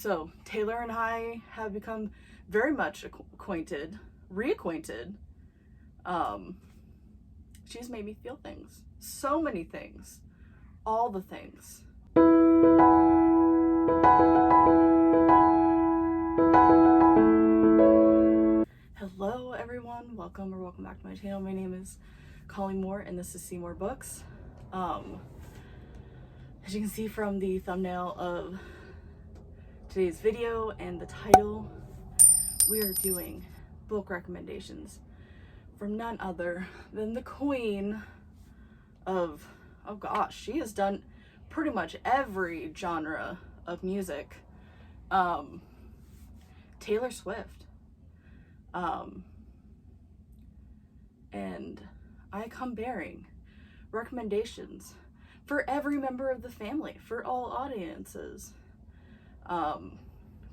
So Taylor and I have become very much reacquainted. She's made me feel things, so many things, all the things. Hello everyone, welcome back to my channel. My name is Cmoore and this is Cmoore-Books. As you can see from the thumbnail of today's video and the title, we are doing book recommendations from none other than the queen of, oh gosh, she has done pretty much every genre of music, Taylor Swift. And I come bearing recommendations for every member of the family, for all audiences,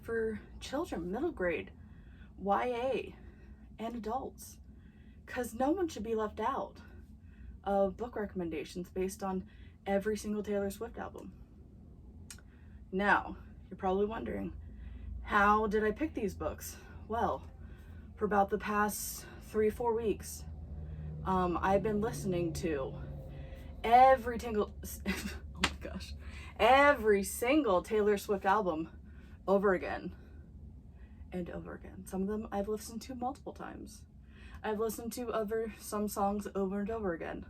for children, middle grade, YA, and adults, because no one should be left out of book recommendations based on every single Taylor Swift album. Now, you're probably wondering, how did I pick these books? Well, for about the past 3-4 weeks, I've been listening to every single Taylor Swift album over again and over again. Some of them I've listened to multiple times. I've listened to some songs over and over again.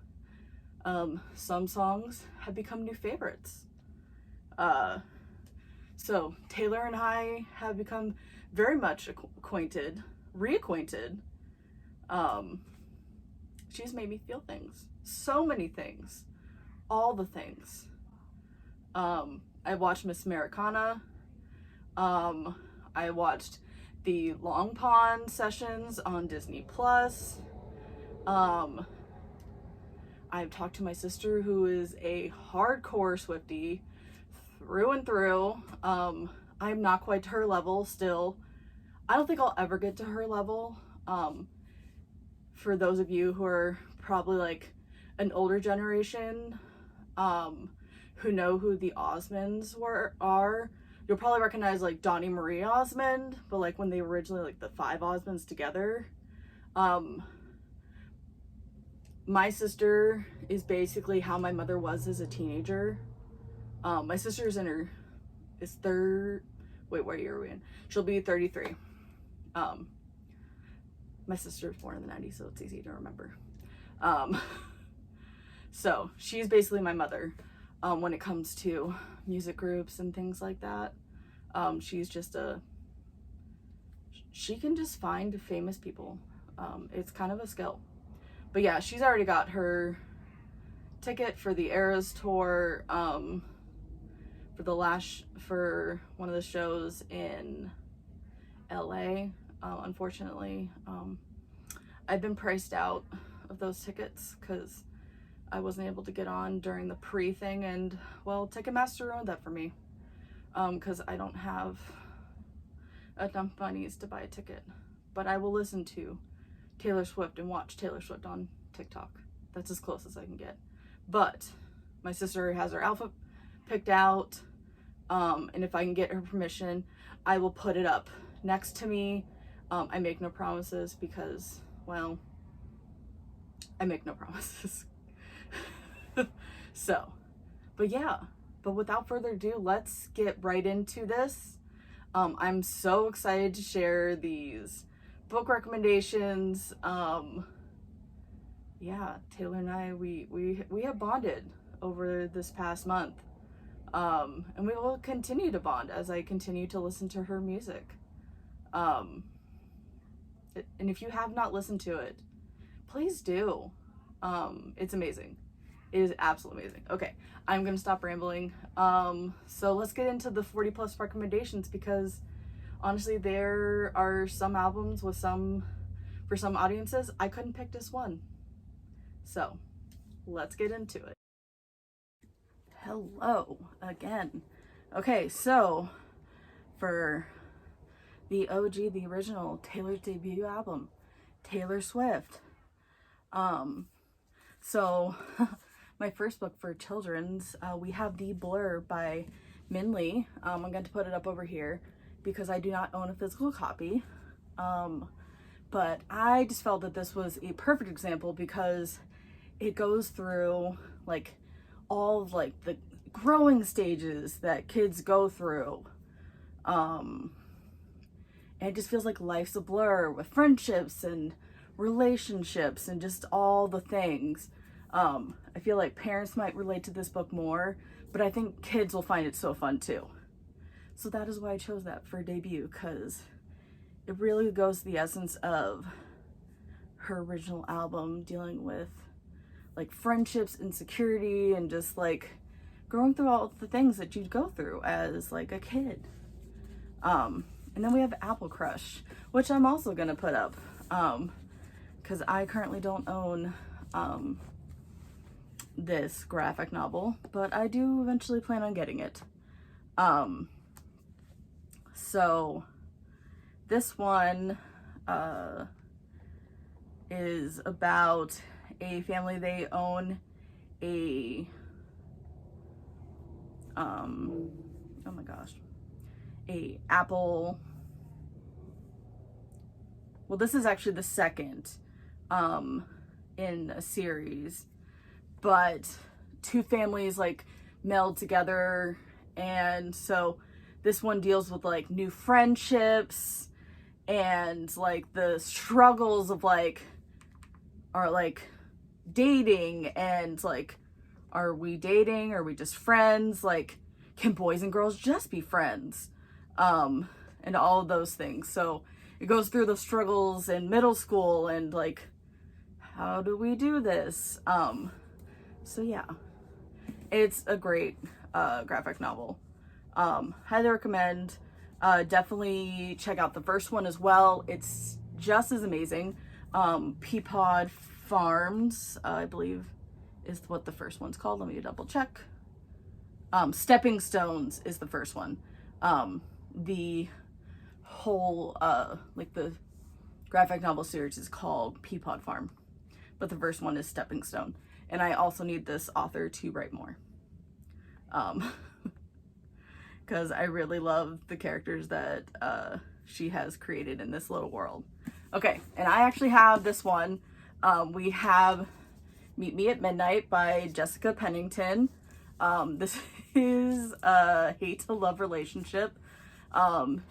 Some songs have become new favorites. So Taylor and I have become very much reacquainted. She's made me feel things, so many things, all the things. I watched Miss Americana. I watched the Long Pond sessions on Disney Plus. I've talked to my sister, who is a hardcore Swiftie through and through. I'm not quite to her level still. I don't think I'll ever get to her level. For those of you who are probably like an older generation, who know who the Osmonds are, you'll probably recognize like Donnie Marie Osmond, but like when they were originally like the 5 Osmonds together. My sister is basically how my mother was as a teenager. My sister's what year are we in? She'll be 33. My sister was born in the 90s, so it's easy to remember. So she's basically my mother when it comes to music groups and things like that. She's just she can just find famous people. It's kind of a skill. But yeah, she's already got her ticket for the Eras tour, for one of the shows in LA. Unfortunately, I've been priced out of those tickets because I wasn't able to get on during the pre-thing, and well, Ticketmaster ruined that for me, because I don't have enough monies to buy a ticket. But I will listen to Taylor Swift and watch Taylor Swift on TikTok. That's as close as I can get. But my sister has her outfit picked out, and if I can get her permission, I will put it up next to me. I make no promises because, well, I make no promises. So, but yeah, but without further ado, let's get right into this. I'm so excited to share these book recommendations. Yeah, Taylor and I, we have bonded over this past month. And we will continue to bond as I continue to listen to her music. And if you have not listened to it, please do. It's amazing. It is absolutely amazing. Okay, I'm gonna stop rambling. So let's get into the 40+ recommendations, because honestly, there are some albums for some audiences I couldn't pick just one. So let's get into it. Hello again. Okay, so for the OG, the original Taylor's debut album, Taylor Swift. So my first book for children's, we have The Blur by Min Lee. I'm going to put it up over here because I do not own a physical copy. But I just felt that this was a perfect example because it goes through like all of like the growing stages that kids go through. And it just feels like life's a blur with friendships and relationships and just all the things. I feel like parents might relate to this book more, but I think kids will find it so fun too. So that is why I chose that for debut, because it really goes to the essence of her original album, dealing with like friendships, insecurity, and just like growing through all the things that you'd go through as like a kid. And then we have Apple Crush, which I'm also gonna put up, because I currently don't own this graphic novel, but I do eventually plan on getting it. So this one is about a family. They own a oh my gosh, a Apple. Well, this is actually the second in a series, but two families like meld together, and so this one deals with like new friendships and like the struggles of like, are like dating, and like, are we dating? Are we just friends? Like, can boys and girls just be friends? And all of those things. So it goes through the struggles in middle school and like, how do we do this? So yeah, it's a great graphic novel. Highly recommend. Definitely check out the first one as well. It's just as amazing. Peapod Farms, I believe is what the first one's called. Let me double check. Stepping Stones is the first one. The whole like the graphic novel series is called Peapod Farm, but the first one is Stepping Stone. And I also need this author to write more, because I really love the characters that she has created in this little world. Okay, and I actually have this one. We have Meet Me at Midnight by Jessica Pennington. This is a hate to love relationship.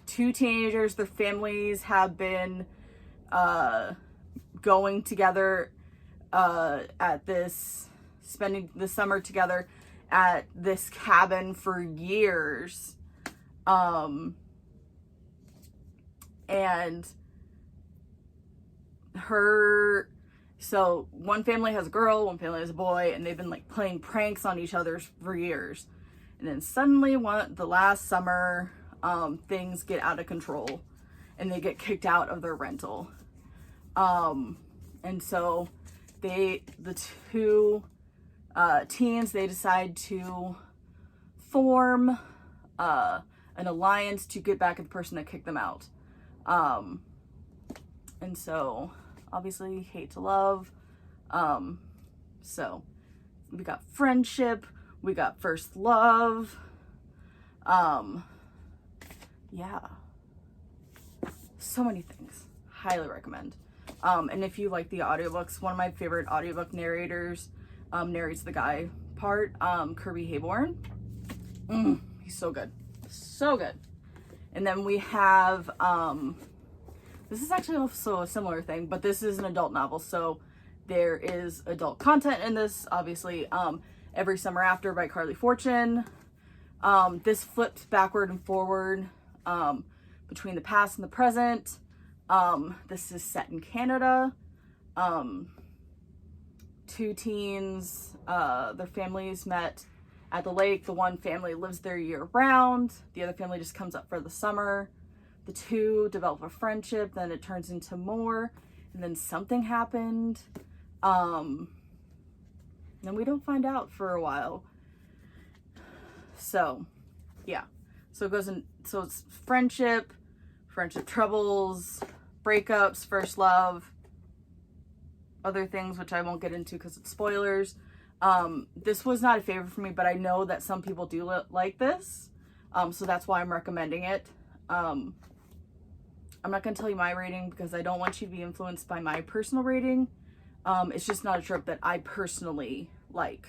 Two teenagers, their families have been going together at this, spending the summer together at this cabin for years. And so one family has a girl, one family has a boy, and they've been like playing pranks on each other for years. And then suddenly the last summer, things get out of control and they get kicked out of their rental. And so the two teens, they decide to form an alliance to get back at the person that kicked them out. And so obviously hate to love. So we got friendship, we got first love. Yeah, so many things. Highly recommend. And if you like the audiobooks, one of my favorite audiobook narrators narrates the guy part, Kirby Hayborn. He's so good. So good. And then we have, this is actually also a similar thing, but this is an adult novel, so there is adult content in this, obviously. Every Summer After by Carly Fortune. This flips backward and forward between the past and the present. This is set in Canada. Two teens, their families met at the lake. The one family lives there year round. The other family just comes up for the summer. The two develop a friendship, then it turns into more, and then something happened. And we don't find out for a while. So, yeah. So it goes in, so it's friendship troubles, breakups, first love, other things which I won't get into because it's spoilers. This was not a favorite for me, but I know that some people do like this. So that's why I'm recommending it. I'm not going to tell you my rating because I don't want you to be influenced by my personal rating. It's just not a trope that I personally like.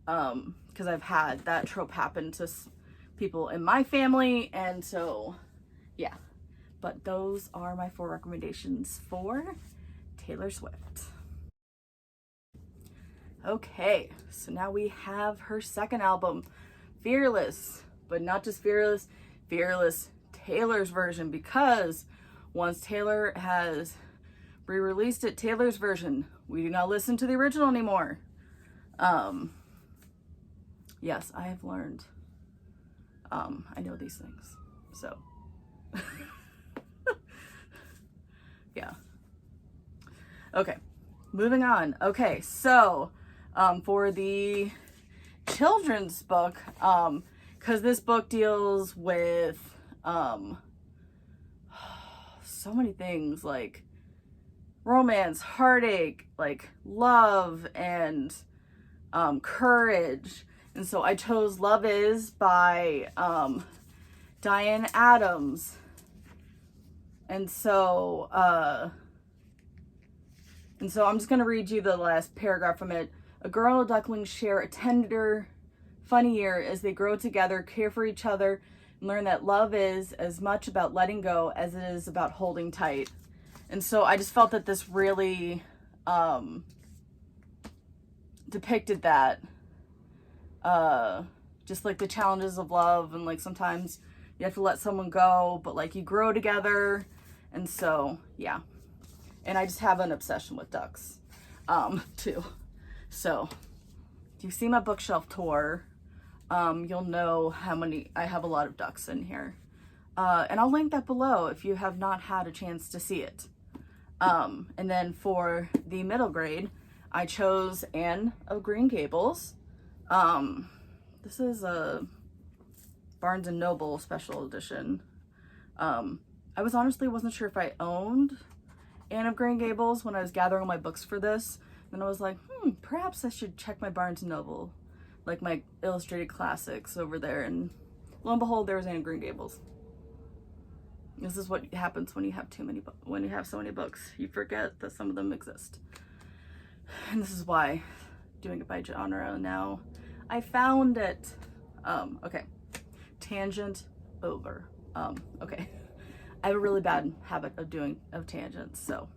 Because I've had that trope happen to people in my family, and so yeah. But those are my 4 recommendations for Taylor Swift. Okay, so now we have her second album, Fearless, but not just Fearless, Fearless Taylor's version, because once Taylor has re-released it, Taylor's version, we do not listen to the original anymore. Yes, I have learned. I know these things, so yeah. Okay, moving on. Okay, so for the children's book, because this book deals with so many things like romance, heartache, like love, and courage. And so I chose Love Is by Diane Adams. And so I'm just going to read you the last paragraph from it. A girl and a duckling share a tender, funny year as they grow together, care for each other, and learn that love is as much about letting go as it is about holding tight. And so I just felt that this really depicted that. Just like the challenges of love, and like sometimes you have to let someone go, but like you grow together. And so yeah, and I just have an obsession with ducks too. So if you see my bookshelf tour, you'll know how many I have. A lot of ducks in here, and I'll link that below if you have not had a chance to see it. And then for the middle grade, I chose Anne of Green Gables. This is a Barnes and Noble special edition. I wasn't sure if I owned Anne of Green Gables when I was gathering my books for this. And I was like, perhaps I should check my Barnes and Noble, like my illustrated classics over there. And lo and behold, there was Anne of Green Gables. This is what happens when you have when you have so many books. You forget that some of them exist. And this is why doing it by genre now. I found it. Okay. Tangent over. Okay. I have a really bad habit of tangents, so.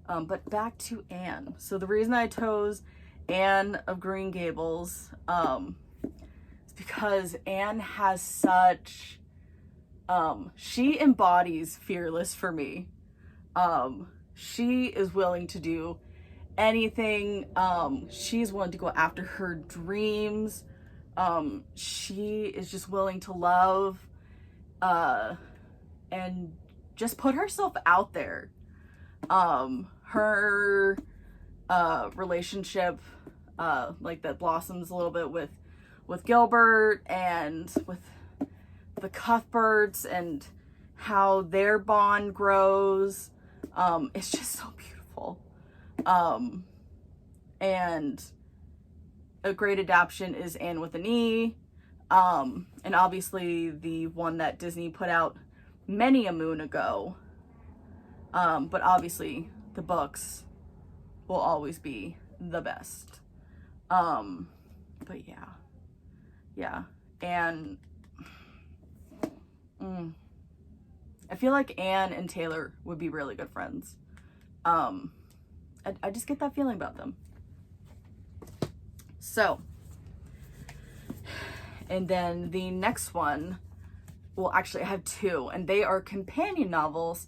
But back to Anne. So the reason I chose Anne of Green Gables is because Anne has such, she embodies fearless for me. She is willing to do anything. She's willing to go after her dreams. She is just willing to love and just put herself out there. Her relationship like that blossoms a little bit with Gilbert and with the Cuthberts, and how their bond grows. It's just so beautiful. And a great adaptation is Anne with an E. And obviously the one that Disney put out many a moon ago. But obviously the books will always be the best. But yeah. And I feel like Anne and Taylor would be really good friends. I just get that feeling about them. So, and then the next one, well, actually I have 2, and they are companion novels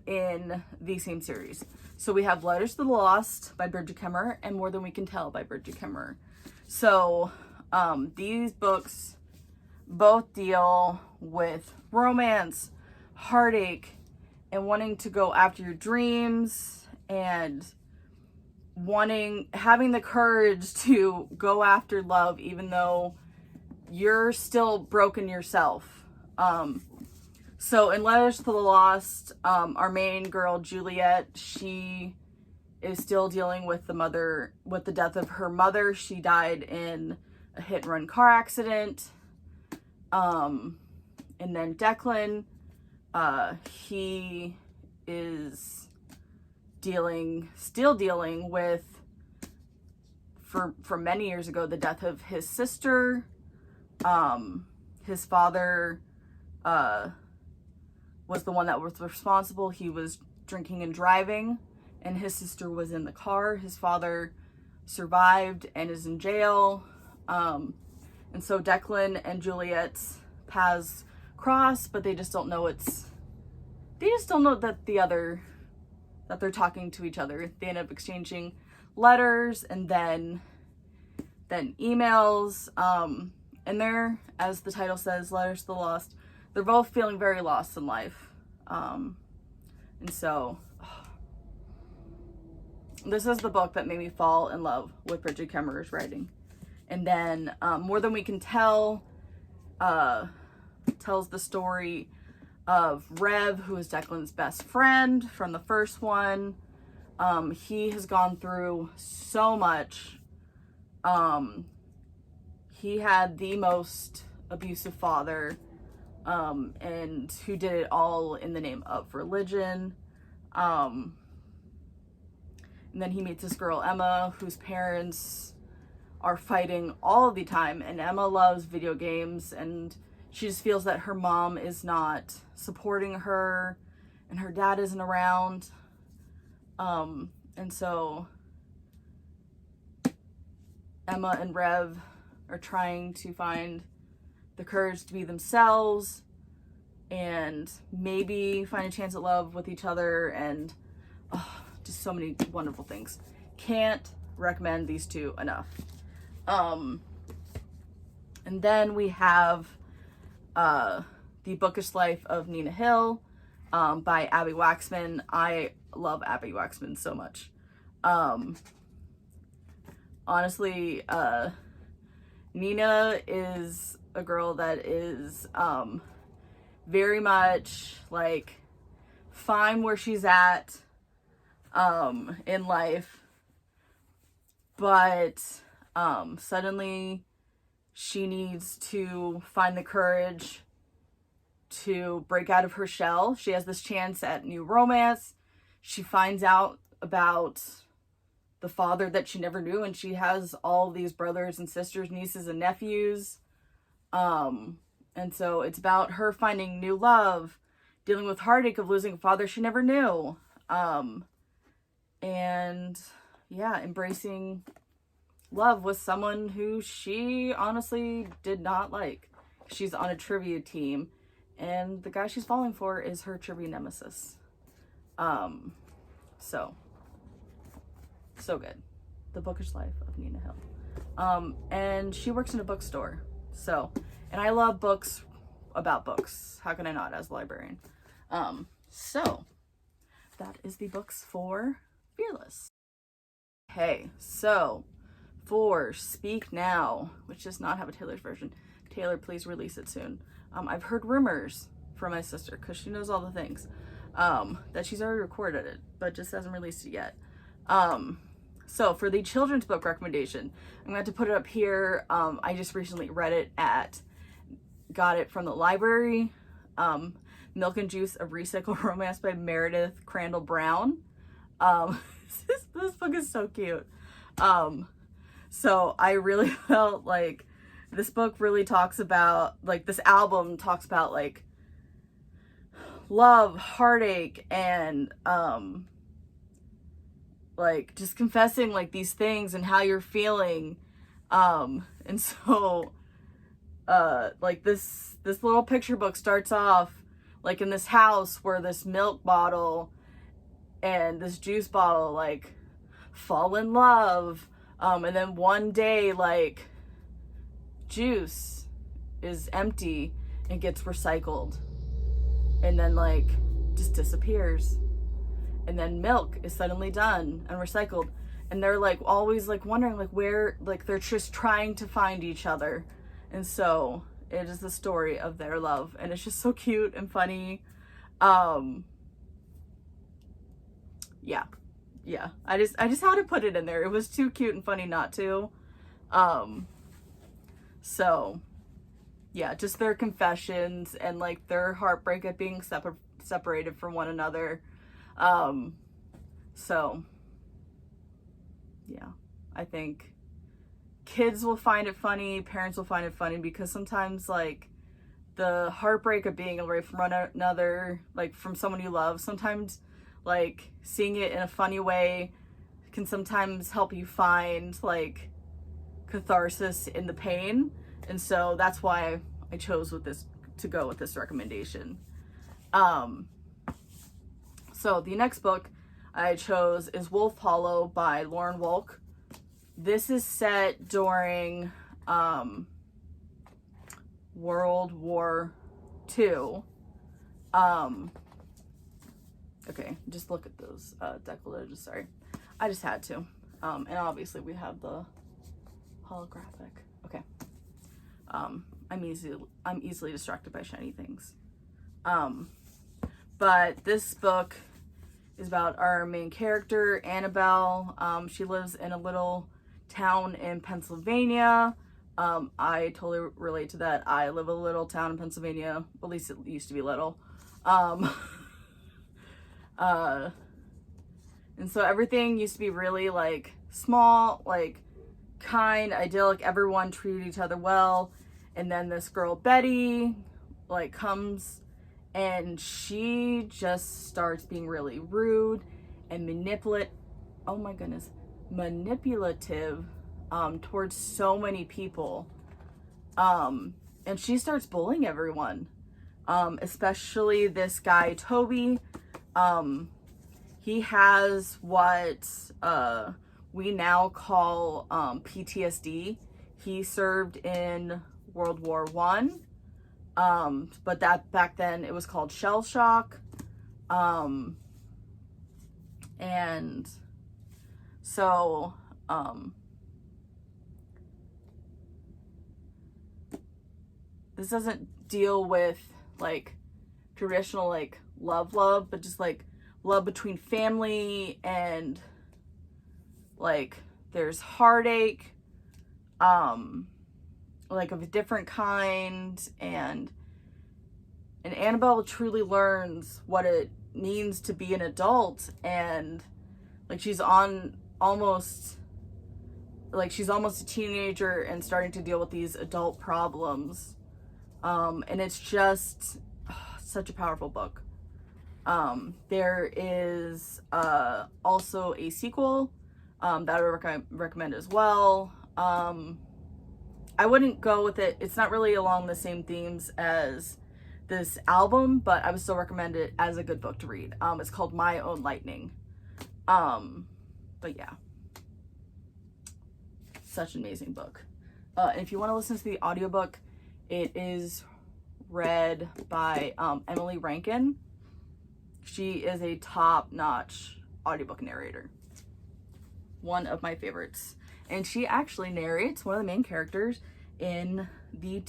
in the same series. So we have Letters to the Lost by Bridget Cmoore and More Than We Can Tell by Bridget Cmoore. So these books both deal with romance, heartache, and wanting to go after your dreams, and having the courage to go after love even though you're still broken yourself. So in Letters to the Lost, our main girl Juliet, she is still dealing with the death of her mother. She died in a hit and run car accident. And then Declan, he is still dealing with, for many years ago, the death of his sister. His father was the one that was responsible. He was drinking and driving, and his sister was in the car. His father survived and is in jail. And so Declan and Juliet's paths cross, but they just don't know that that they're talking to each other. They end up exchanging letters and then emails. And they're, as the title says, Letters to the Lost, they're both feeling very lost in life. And so this is the book that made me fall in love with Bridget Kemmerer's writing. And then More Than We Can Tell tells the story of Rev, who is Declan's best friend from the first one. He has gone through so much. He had the most abusive father, and who did it all in the name of religion. And then he meets this girl, Emma, whose parents are fighting all the time, and Emma loves video games, and she just feels that her mom is not supporting her, and her dad isn't around. And so Emma and Rev are trying to find the courage to be themselves and maybe find a chance at love with each other, and just so many wonderful things. Can't recommend these two enough. And then we have The Bookish Life of Nina Hill by Abby Waxman. I love Abby Waxman so much. Honestly, Nina is a girl that is very much like fine where she's at in life, but suddenly she needs to find the courage to break out of her shell. She has this chance at new romance. She finds out about the father that she never knew, and she has all these brothers and sisters, nieces and nephews. And so it's about her finding new love, dealing with heartache of losing a father she never knew. And yeah, embracing love with someone who she honestly did not like. She's on a trivia team, and the guy she's falling for is her trivia nemesis. So good. The Bookish Life of Nina Hill. And she works in a bookstore. And I love books about books. How can I not, as a librarian? So that is the books for Fearless. Okay, so for Speak Now, which does not have a Taylor's version. Taylor, please release it soon. I've heard rumors from my sister, because she knows all the things, that she's already recorded it, but just hasn't released it yet. So for the children's book recommendation, I'm going to have to put it up here. I just recently read it got it from the library. Milk and Juice, A Recycled Romance by Meredith Crandall Brown. This book is so cute. So I really felt like this book really talks about, like, this album talks about, like, love, heartache, and, like, just confessing, like, these things and how you're feeling. And so, like, this little picture book starts off, like, in this house where this milk bottle and this juice bottle, like, fall in love. And then one day, like, juice is empty and gets recycled. And then, like, just disappears. And then milk is suddenly done and recycled. And they're, like, always, like, wondering, like, where, like, they're just trying to find each other. And so it is the story of their love. And it's just so cute and funny. Yeah. I just had to put it in there. It was too cute and funny not to. So yeah, just their confessions and like their heartbreak at being separated from one another. So yeah, I think kids will find it funny, parents will find it funny, because sometimes like the heartbreak of being away from one another, like from someone you love, sometimes like seeing it in a funny way can sometimes help you find like catharsis in the pain. And so that's why I chose to go with this recommendation. So the next book I chose is Wolf Hollow by Lauren Wolk. This is set during World War II. Okay, just look at those decollages, sorry. I just had to. And obviously we have the holographic. Okay. I'm easily distracted by shiny things. But this book is about our main character, Annabelle. She lives in a little town in Pennsylvania. I totally relate to that. I live in a little town in Pennsylvania. At least it used to be little. And so everything used to be really like small, like kind, idyllic. Everyone treated each other well. And then this girl, Betty, like comes and she just starts being really rude and manipulative towards so many people. And she starts bullying everyone, especially this guy, Toby. He has what we now call PTSD. He served in World War One, but that back then it was called shell shock. And so this doesn't deal with like traditional like love, but just like love between family, and like there's heartache, like of a different kind, and Annabelle truly learns what it means to be an adult, and like she's almost a teenager and starting to deal with these adult problems. And it's just such a powerful book. There is also a sequel that I would recommend as well. I wouldn't go with it. It's not really along the same themes as this album, but I would still recommend it as a good book to read. It's called My Own Lightning. But yeah, such an amazing book. And if you want to listen to the audiobook, it is read by Emily Rankin. She is a top-notch audiobook narrator. One of my favorites. And she actually narrates one of the main characters in the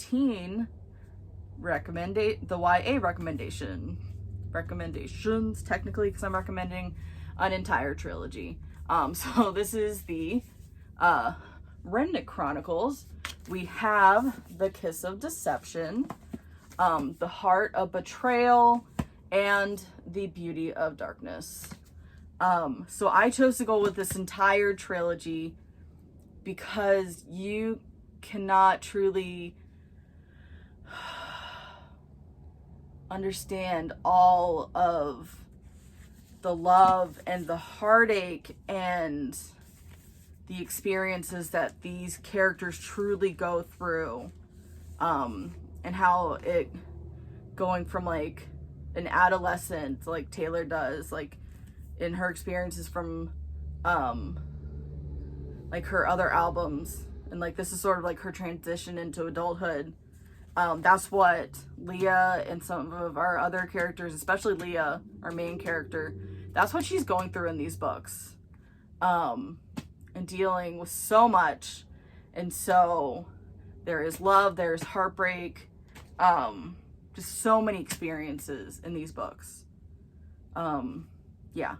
YA recommendations, technically, because I'm recommending an entire trilogy. So this is the Remnant Chronicles. We have The Kiss of Deception, The Heart of Betrayal, and The Beauty of Darkness. So I chose to go with this entire trilogy because you cannot truly understand all of the love and the heartache and the experiences that these characters truly go through, and how it going from like an adolescent like Taylor does, like in her experiences from like her other albums, and like this is sort of like her transition into adulthood. That's what Leah and some of our other characters, especially Leah, our main character, that's what she's going through in these books, and dealing with so much. And so there is love, there's heartbreak, just so many experiences in these books. Yeah,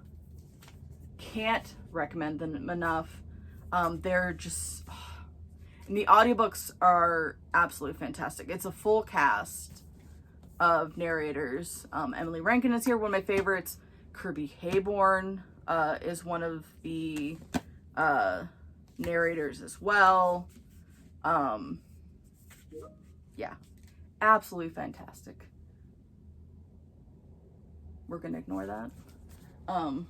can't recommend them enough. They're just, And the audiobooks are absolutely fantastic. It's a full cast of narrators. Emily Rankin is here, one of my favorites. Kirby Hayborn is one of the narrators as well. Yeah, absolutely fantastic. We're gonna ignore that. And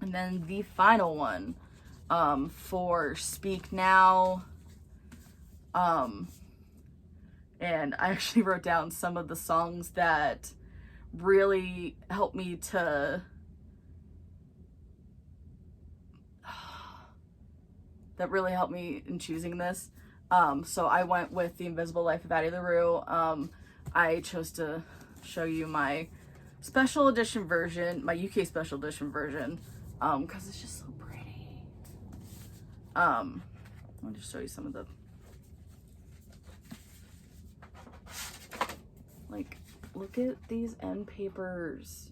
then the final one for Speak Now. And I actually wrote down some of the songs that really helped me to in choosing this. So I went with The Invisible Life of Addie LaRue. I chose to show you my special edition version, my UK special edition version, because it's just so pretty. I'll just show you some of the, like, look at these end papers.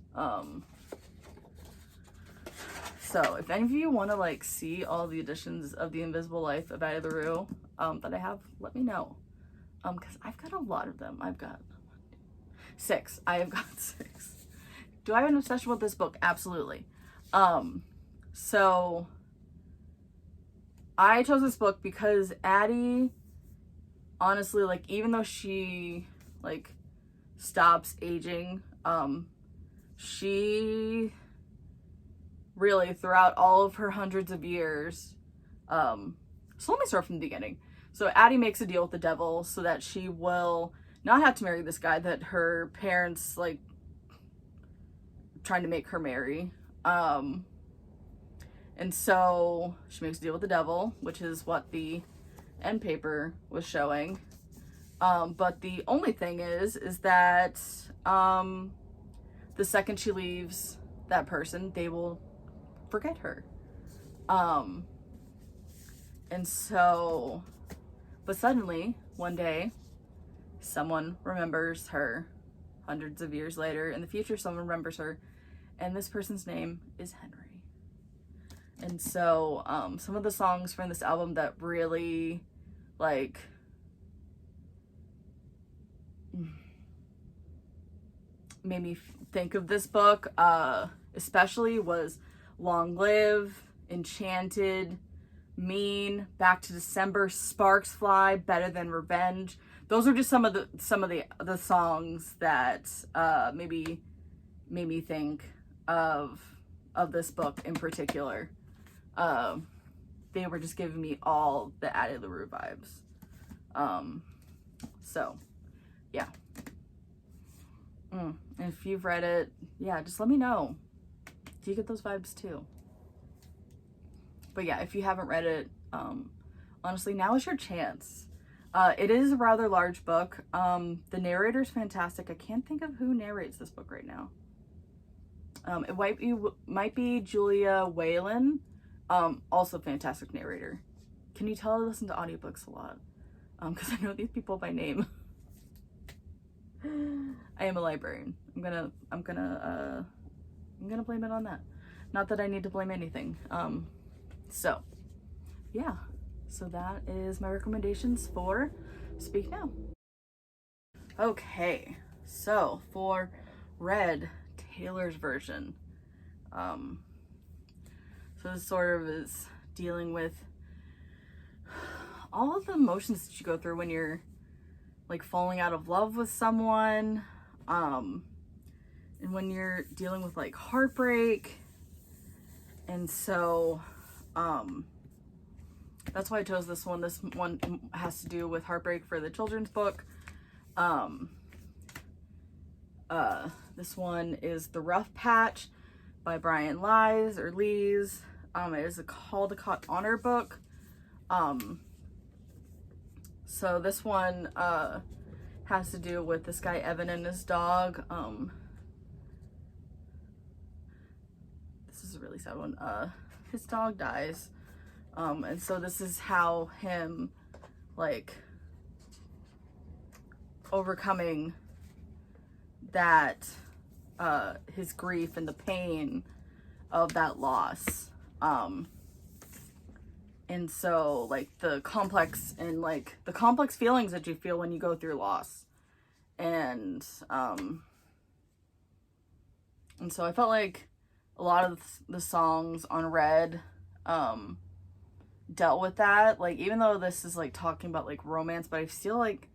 So if any of you want to like see all the editions of The Invisible Life of Addie LaRue that I have, let me know. Because I've got a lot of them. I've got 6. I have got 6. Do I have an obsession with this book? Absolutely. So I chose this book because Addie, honestly, like, even though she like stops aging, she really throughout all of her hundreds of years, so let me start from the beginning. So Addie makes a deal with the devil so that she will not have to marry this guy that her parents like trying to make her marry. And so she makes a deal with the devil, which is what the end paper was showing. But the only thing is that the second she leaves that person, they will forget her. And so, but suddenly, one day, someone remembers her. Hundreds of years later, in the future, someone remembers her. And this person's name is Henry. And so, some of the songs from this album that really, like, made me think of this book, especially was Long Live, Enchanted, Mean, Back to December, Sparks Fly, Better Than Revenge. Those are just some of the songs that maybe made me think of this book in particular. They were just giving me all the Addie LaRue vibes. So yeah. And if you've read it, yeah, just let me know. Do you get those vibes too? But yeah, if you haven't read it, honestly, now is your chance. It is a rather large book. The narrator's fantastic. I can't think of who narrates this book right now. It might be Julia Whalen. Also fantastic narrator. Can you tell I listen to audiobooks a lot? Because I know these people by name. I am a librarian. I'm gonna blame it on that. Not that I need to blame anything. So yeah, so that is my recommendations for Speak Now. Okay, so for Red, Taylor's version, so this sort of is dealing with all of the emotions that you go through when you're like falling out of love with someone, and when you're dealing with like heartbreak. And so that's why I chose this one. This one has to do with heartbreak for the children's book. This one is The Rough Patch by Brian Lees. It is a Caldecott Honor book. So this one has to do with this guy Evan and his dog. This is a really sad one. His dog dies. And so this is how him, like, overcoming that, his grief and the pain of that loss. And so, like, the complex feelings that you feel when you go through loss. And so I felt like a lot of the songs on Red dealt with that. Like, even though this is, like, talking about, like, romance, but I feel like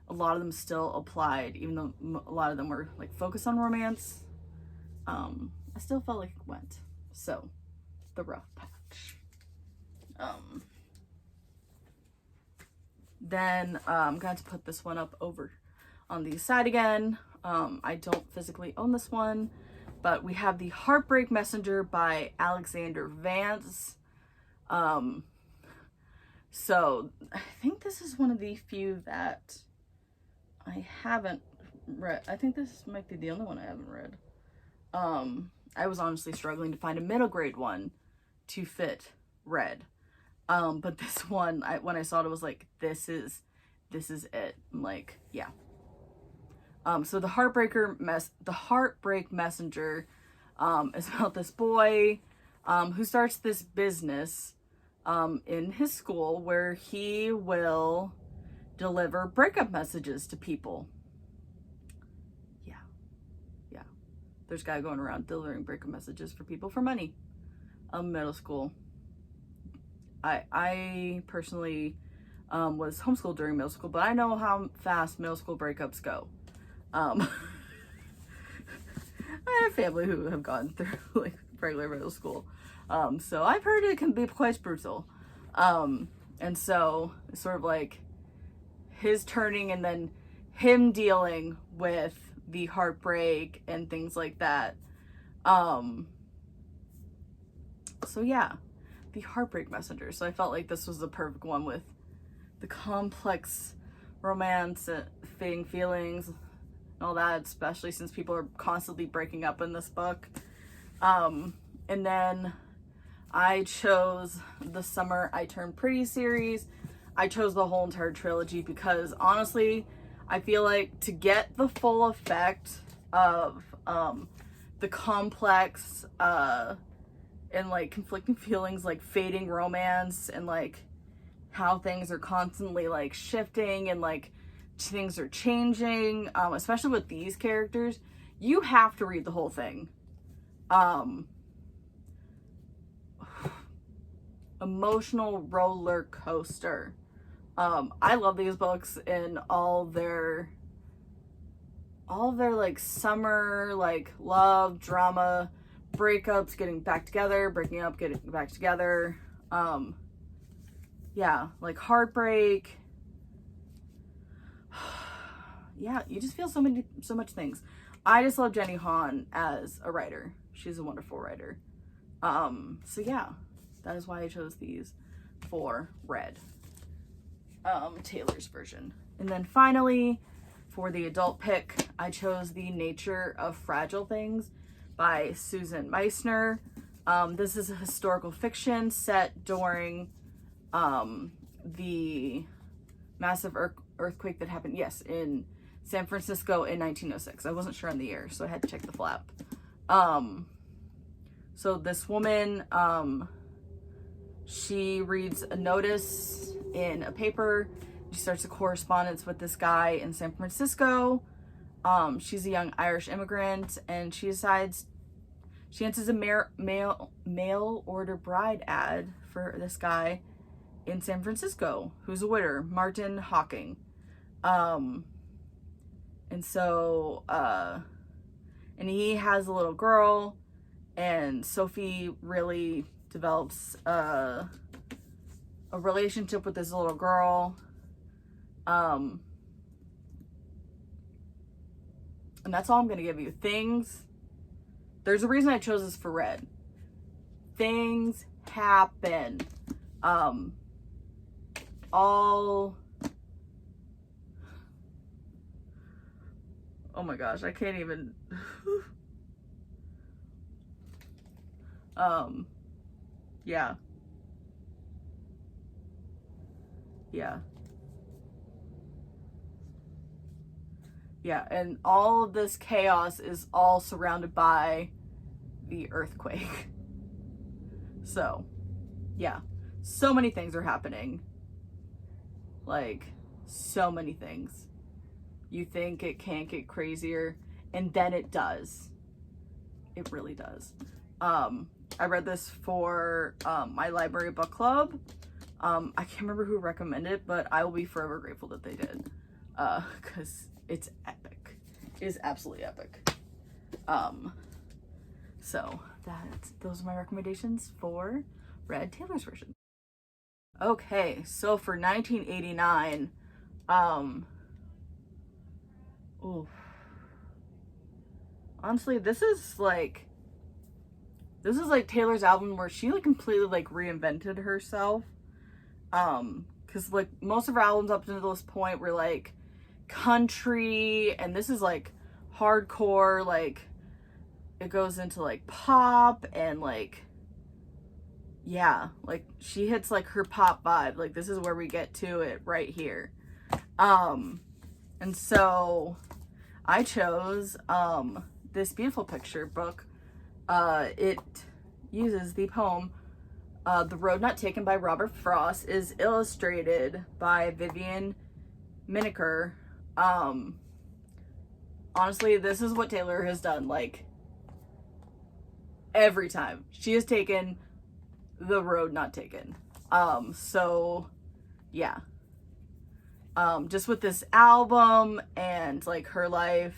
a lot of them still applied, even though a lot of them were, like, focused on romance. I still felt like it went. So, The Rough Patch. Then I'm going to put this one up over on the side again. I don't physically own this one, but we have The Heartbreak Messenger by Alexander Vance. So I think this is one of the few that I haven't read. I think this might be the only one I haven't read. I was honestly struggling to find a middle grade one to fit Red. But this one, when I saw it, I was like, this is it. I'm like, yeah. So the Heartbreak Messenger, is about this boy, who starts this business, in his school where he will deliver breakup messages to people. Yeah. There's a guy going around delivering breakup messages for people for money. Middle school. I personally was homeschooled during middle school, but I know how fast middle school breakups go. I have family who have gone through like regular middle school, so I've heard it can be quite brutal. And so it's sort of like his turning and then him dealing with the heartbreak and things like that. So yeah. The Heartbreak Messenger. So I felt like this was the perfect one with the complex romance, fading feelings, and all that, especially since people are constantly breaking up in this book. And then I chose the Summer I Turned Pretty series. I chose the whole entire trilogy because honestly, I feel like to get the full effect of the complex and like conflicting feelings, like fading romance and like how things are constantly like shifting and like things are changing, especially with these characters, you have to read the whole thing. Emotional roller coaster. I love these books and all their like summer like love drama, breakups, getting back together, breaking up, getting back together. Yeah, like heartbreak. Yeah, you just feel so much things. I just love Jenny Han as a writer. She's a wonderful writer. So yeah, that is why I chose these for Red. Taylor's version. And then finally, for the adult pick, I chose The Nature of Fragile Things by Susan Meissner. This is a historical fiction set during the massive earthquake that happened, in San Francisco in 1906. I wasn't sure on the year, so I had to check the flap. So this woman, she reads a notice in a paper. She starts a correspondence with this guy in San Francisco. She's a young Irish immigrant, and she decides she enters a mail order bride ad for this guy in San Francisco who's a widower, Martin Hawking. And so and he has a little girl, and Sophie really develops a relationship with this little girl. And that's all I'm gonna give you. There's a reason I chose this for Red. Things happen. Oh my gosh, I can't even. Yeah. Yeah, and all of this chaos is all surrounded by the earthquake. So, yeah. so many things are happening. Like, so many things. You think it can't get crazier, and then it does. It really does. I read this for my library book club. I can't remember who recommended it, but I will be forever grateful that they did. Because it's epic. It is absolutely epic. So those are my recommendations for Red Taylor's version. Okay, so for 1989, ooh. Honestly, this is like Taylor's album where she like completely like reinvented herself. Cause like most of her albums up to this point were like country, and this is like hardcore, like it goes into like pop and like, yeah, like she hits like her pop vibe. Like this is where we get to it right here. And so I chose this beautiful picture book. It uses the poem The Road Not Taken by Robert Frost, is illustrated by Vivian Miniker. Honestly, this is what Taylor has done like every time. She has taken The Road Not Taken. So yeah. Just with this album and like her life.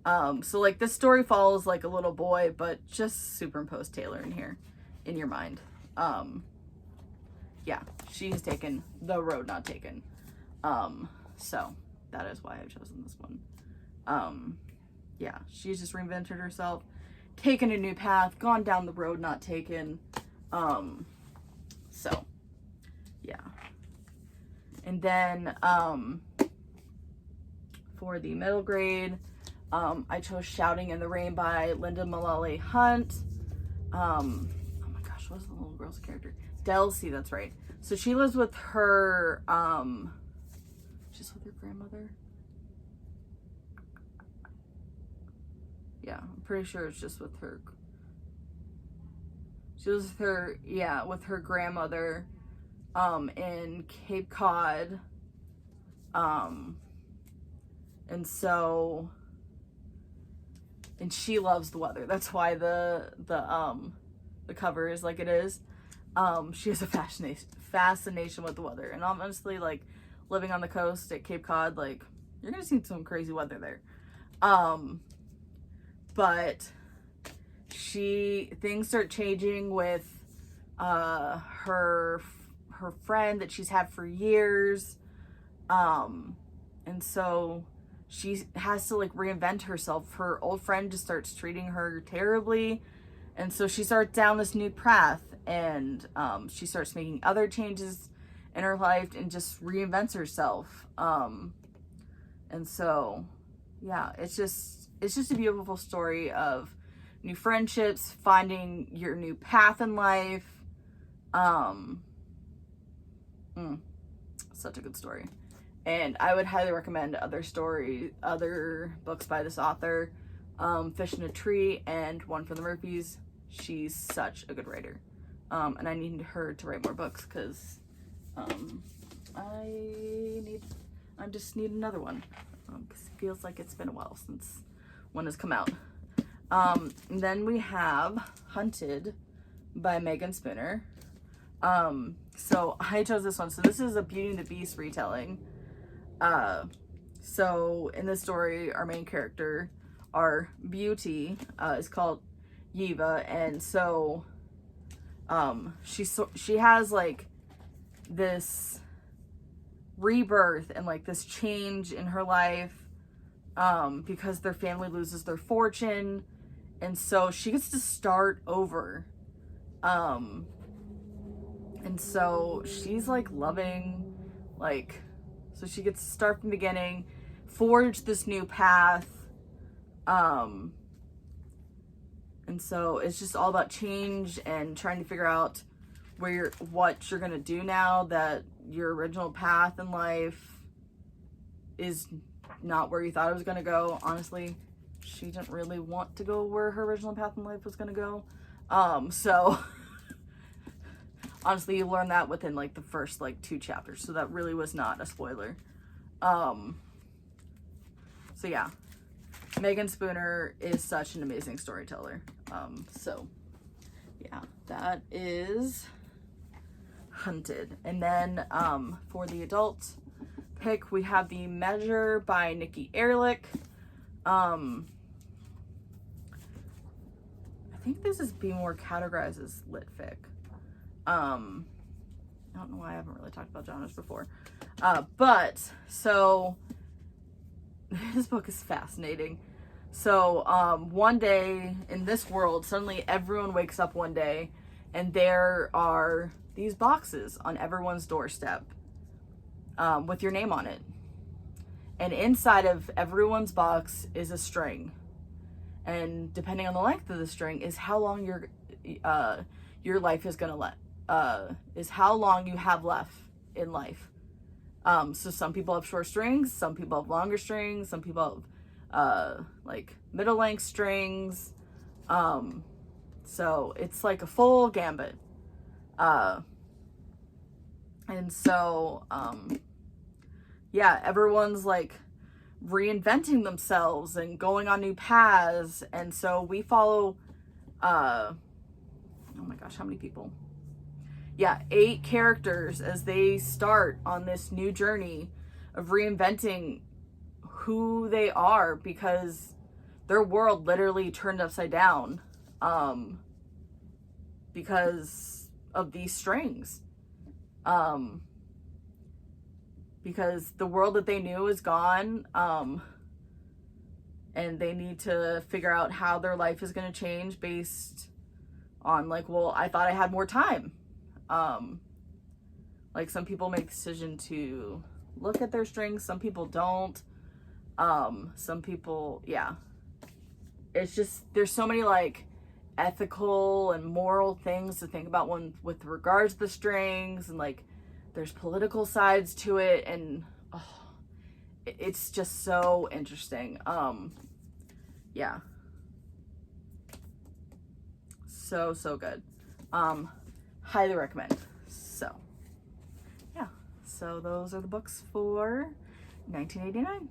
So like this story follows like a little boy, but just superimpose Taylor in here in your mind. Yeah, she has taken The Road Not Taken. So that is why I've chosen this one. Yeah, she's just reinvented herself, taken a new path, gone down the road not taken. So yeah. And then for the middle grade, I chose Shouting in the Rain by Linda Mullally Hunt. Oh my gosh, what was the little girl's character? Delcy, that's right. So she lives with her, she's with her grandmother. Yeah, I'm pretty sure it's just with her. She lives with her, yeah, with her grandmother, in Cape Cod. And so, and she loves the weather. That's why the cover is like it is. She has a fascination with the weather. And honestly, like, living on the coast at Cape Cod, like, you're gonna see some crazy weather there. But things start changing with her friend that she's had for years. And so she has to like reinvent herself. Her old friend just starts treating her terribly. And so she starts down this new path, and she starts making other changes in her life and just reinvents herself. And so, yeah, it's just a beautiful story of new friendships, finding your new path in life. Such a good story. And I would highly recommend other books by this author. Fish in a Tree and One for the Murphys. She's such a good writer. And I need her to write more books because I just need another one. Because it feels like it's been a while since one has come out. And then we have Hunted by Megan Spooner. So I chose this one. So this is a Beauty and the Beast retelling. So in this story, our main character, our Beauty, is called Yiva, and so she has like this rebirth and like this change in her life, because their family loses their fortune, and so she gets to start over. And so she's like loving, like, so she gets to start from the beginning, forge this new path. And so it's just all about change and trying to figure out what you're gonna do now that your original path in life is not where you thought it was gonna go. Honestly, she didn't really want to go where her original path in life was gonna go. So honestly, you learn that within like the first like 2 chapters, so that really was not a spoiler. So yeah, Megan Spooner is such an amazing storyteller. So yeah, that is Hunted. And then for the adult pick, we have The Measure by Nikki Ehrlich. I think this is being more categorized as lit fic. I don't know why I haven't really talked about genres before. But so this book is fascinating. So one day in this world, suddenly everyone wakes up one day and there are these boxes on everyone's doorstep with your name on it. And inside of everyone's box is a string. And depending on the length of the string is how long your life is gonna is how long you have left in life. So some people have short strings, some people have longer strings, some people have like middle length strings. So it's like a full gambit. And so yeah, everyone's like reinventing themselves and going on new paths. And so we follow oh my gosh, how many people? Yeah, 8 characters as they start on this new journey of reinventing who they are, because their world literally turned upside down because of these strings. Because the world that they knew is gone, and they need to figure out how their life is going to change based on like, well, I thought I had more time. Like some people make the decision to look at their strings, some people don't. Some people, yeah. It's just, there's so many like ethical and moral things to think about with regards to the strings, and like there's political sides to it, and it's just so interesting. Yeah. So good. Highly recommend. So yeah, so those are the books for 1989.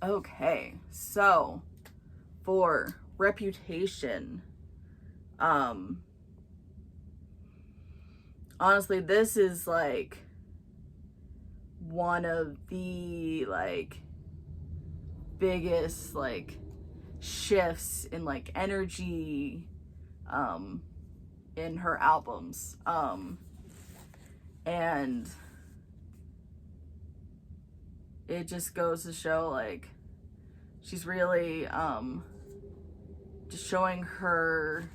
Okay, so for Reputation, honestly, this is like one of the like biggest like shifts in like energy in her albums, and it just goes to show like she's really just showing her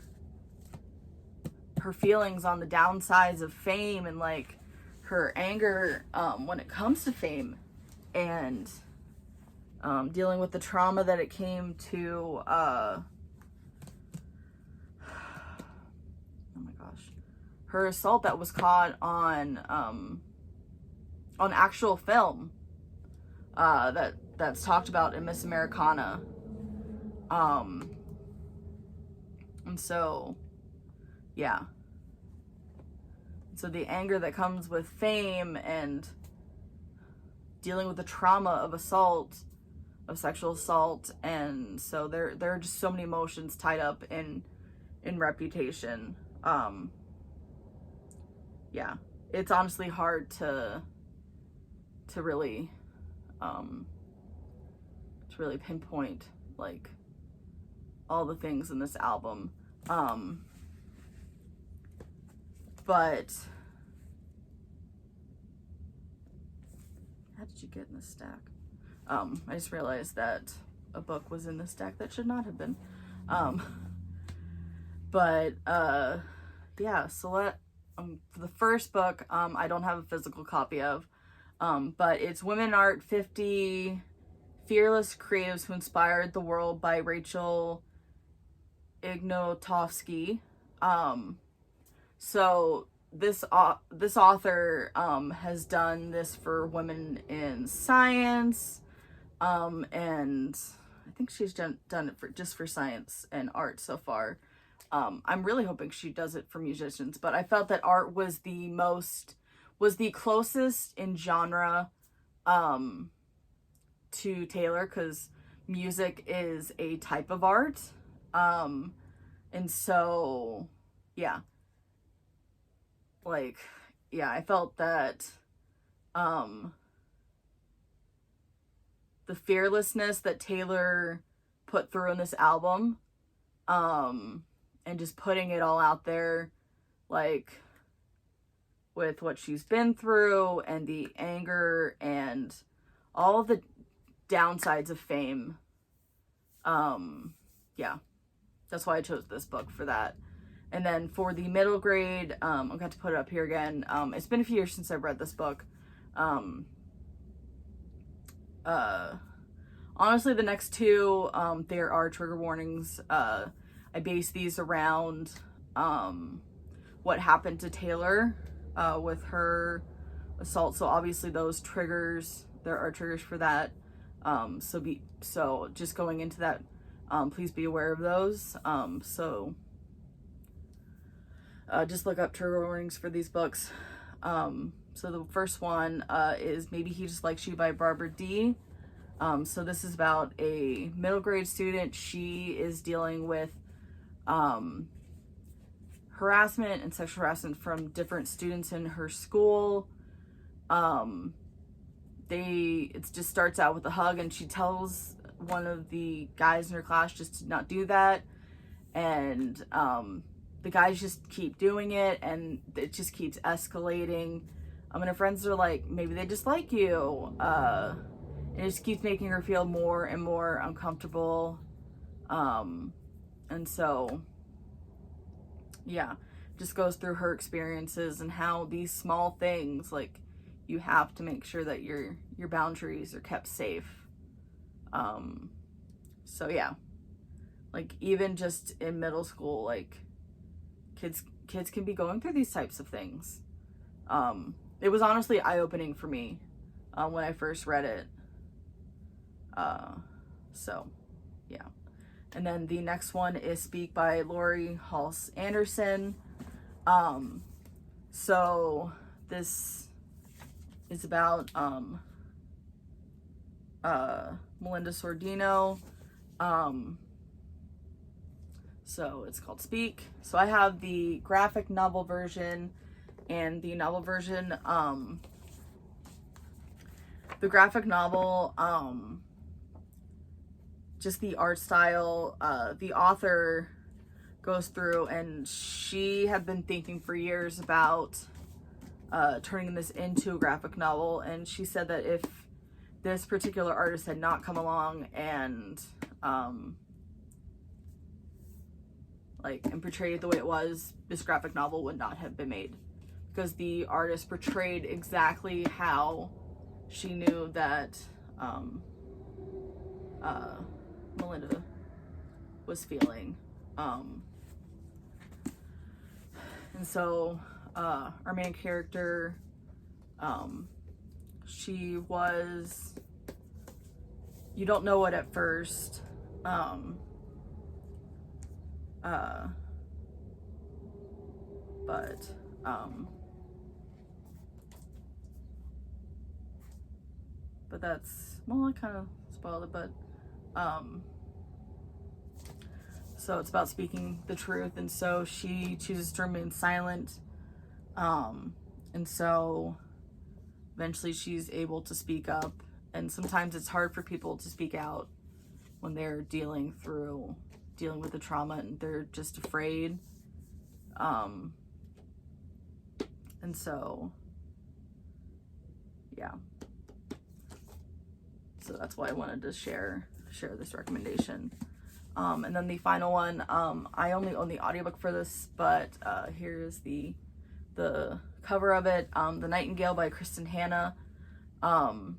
feelings on the downsides of fame, and like her anger when it comes to fame, and dealing with the trauma that it came to oh my gosh, her assault that was caught on actual film that's talked about in Miss Americana. And so yeah, so the anger that comes with fame and dealing with the trauma of assault, of sexual assault, and so there are just so many emotions tied up in Reputation. Yeah, it's honestly hard to really pinpoint like all the things in this album. But how did you get in this stack? I just realized that a book was in this stack that should not have been. But yeah, so for the first book, I don't have a physical copy of, but it's Women in Art 50 Fearless Creatives Who Inspired the World by Rachel Ignotovsky. So this author has done this for women in science, and I think she's done it just for science and art so far. I'm really hoping she does it for musicians, but I felt that art was the closest in genre to Taylor, because music is a type of art. And so, yeah, like, yeah, I felt that the fearlessness that Taylor put through in this album, and just putting it all out there, like, with what she's been through and the anger and all of the downsides of fame. Yeah, that's why I chose this book for that. And then for the middle grade, I'm going to put it up here again. It's been a few years since I've read this book. Honestly, the next two, there are trigger warnings. I base these around what happened to Taylor with her assault. So obviously those triggers, there are triggers for that. So just going into that, please be aware of those. Just look up trigger warnings for these books. So the first one is Maybe He Just Likes You by Barbara D. So this is about a middle grade student. She is dealing with harassment and sexual harassment from different students in her school. It just starts out with a hug, and she tells one of the guys in her class just to not do that. And the guys just keep doing it, and it just keeps escalating. And her friends are like, maybe they just like you. And it just keeps making her feel more and more uncomfortable. And so, yeah, just goes through her experiences and how these small things, like, you have to make sure that your boundaries are kept safe. So yeah, like, even just in middle school, like, kids can be going through these types of things. It was honestly eye-opening for me when I first read it. So yeah. And then the next one is Speak by Lori Halse Anderson. So this is about Melinda Sordino. So it's called Speak. So I have the graphic novel version and the novel version. The graphic novel, just the art style, the author goes through, and she had been thinking for years about turning this into a graphic novel, and she said that if this particular artist had not come along and and portrayed it the way it was, this graphic novel would not have been made, because the artist portrayed exactly how she knew that Melinda was feeling. And so our main character, she was, you don't know it at first, but that's, well, I kind of spoiled it, but so it's about speaking the truth, and so she chooses to remain silent, and so eventually she's able to speak up. And sometimes it's hard for people to speak out when they're dealing with the trauma, and they're just afraid. And so, yeah. So that's why I wanted to share this recommendation. And then the final one, I only own the audiobook for this, but here's the cover of it, The Nightingale by Kristen Hanna. And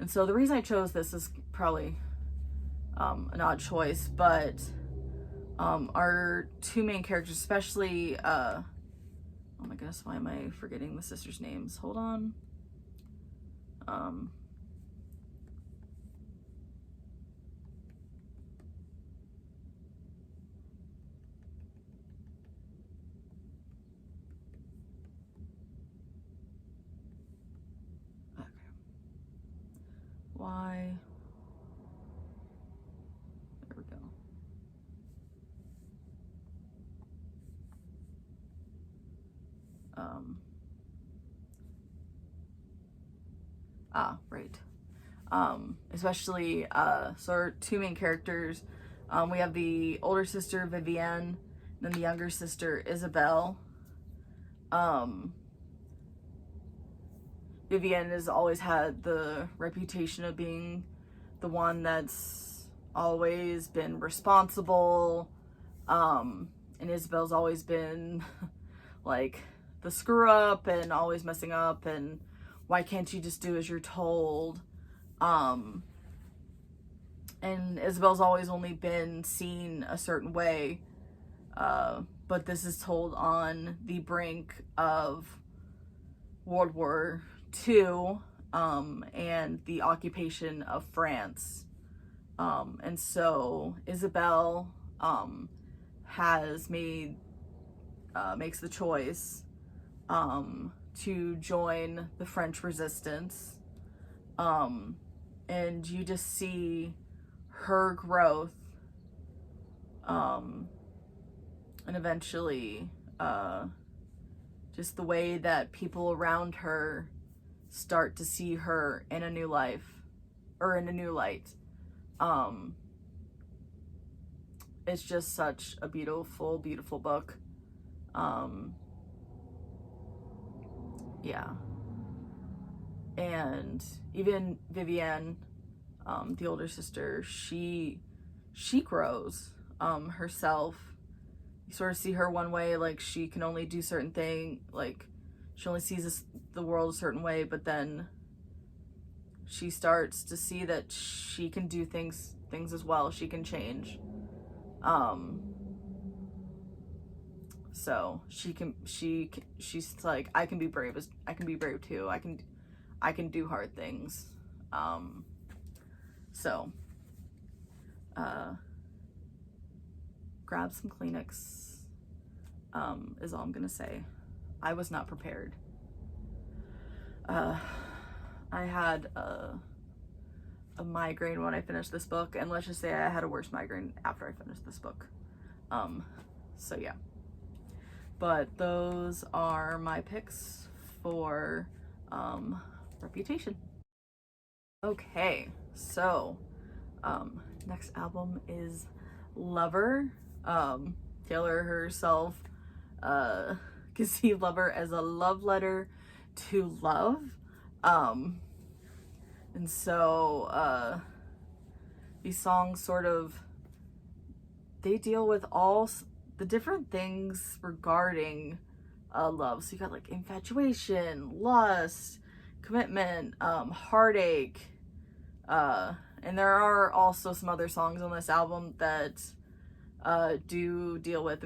so the reason I chose this is probably an odd choice, but our two main characters, especially, oh my goodness, why am I forgetting the sisters' names? Hold on. right. Especially, so our two main characters, we have the older sister, Vivienne, and then the younger sister, Isabel. Vivienne has always had the reputation of being the one that's always been responsible, and Isabel's always been like the screw up and always messing up, and why can't you just do as you're told? And Isabel's always only been seen a certain way, but this is told on the brink of World War II, and the occupation of France. And so Isabel makes the choice to join the French resistance. And you just see her growth, and eventually just the way that people around her start to see her in a new life, or in a new light. It's just such a beautiful, beautiful book. Yeah. And even Vivienne, the older sister, she grows herself. You sort of see her one way, like she can only do certain thing, like she only sees the world a certain way, but then she starts to see that she can do things as well. She can change. So she's like, I can be brave too. I can do hard things. So grab some Kleenex, is all I'm gonna say. I was not prepared. I had a migraine when I finished this book, and let's just say I had a worse migraine after I finished this book. So yeah. But those are my picks for Reputation. Okay, so next album is Lover. Taylor herself conceived Lover as a love letter to love. And so these songs sort of, they deal with all the different things regarding love. So you got like infatuation, lust, commitment, heartache, and there are also some other songs on this album that do deal with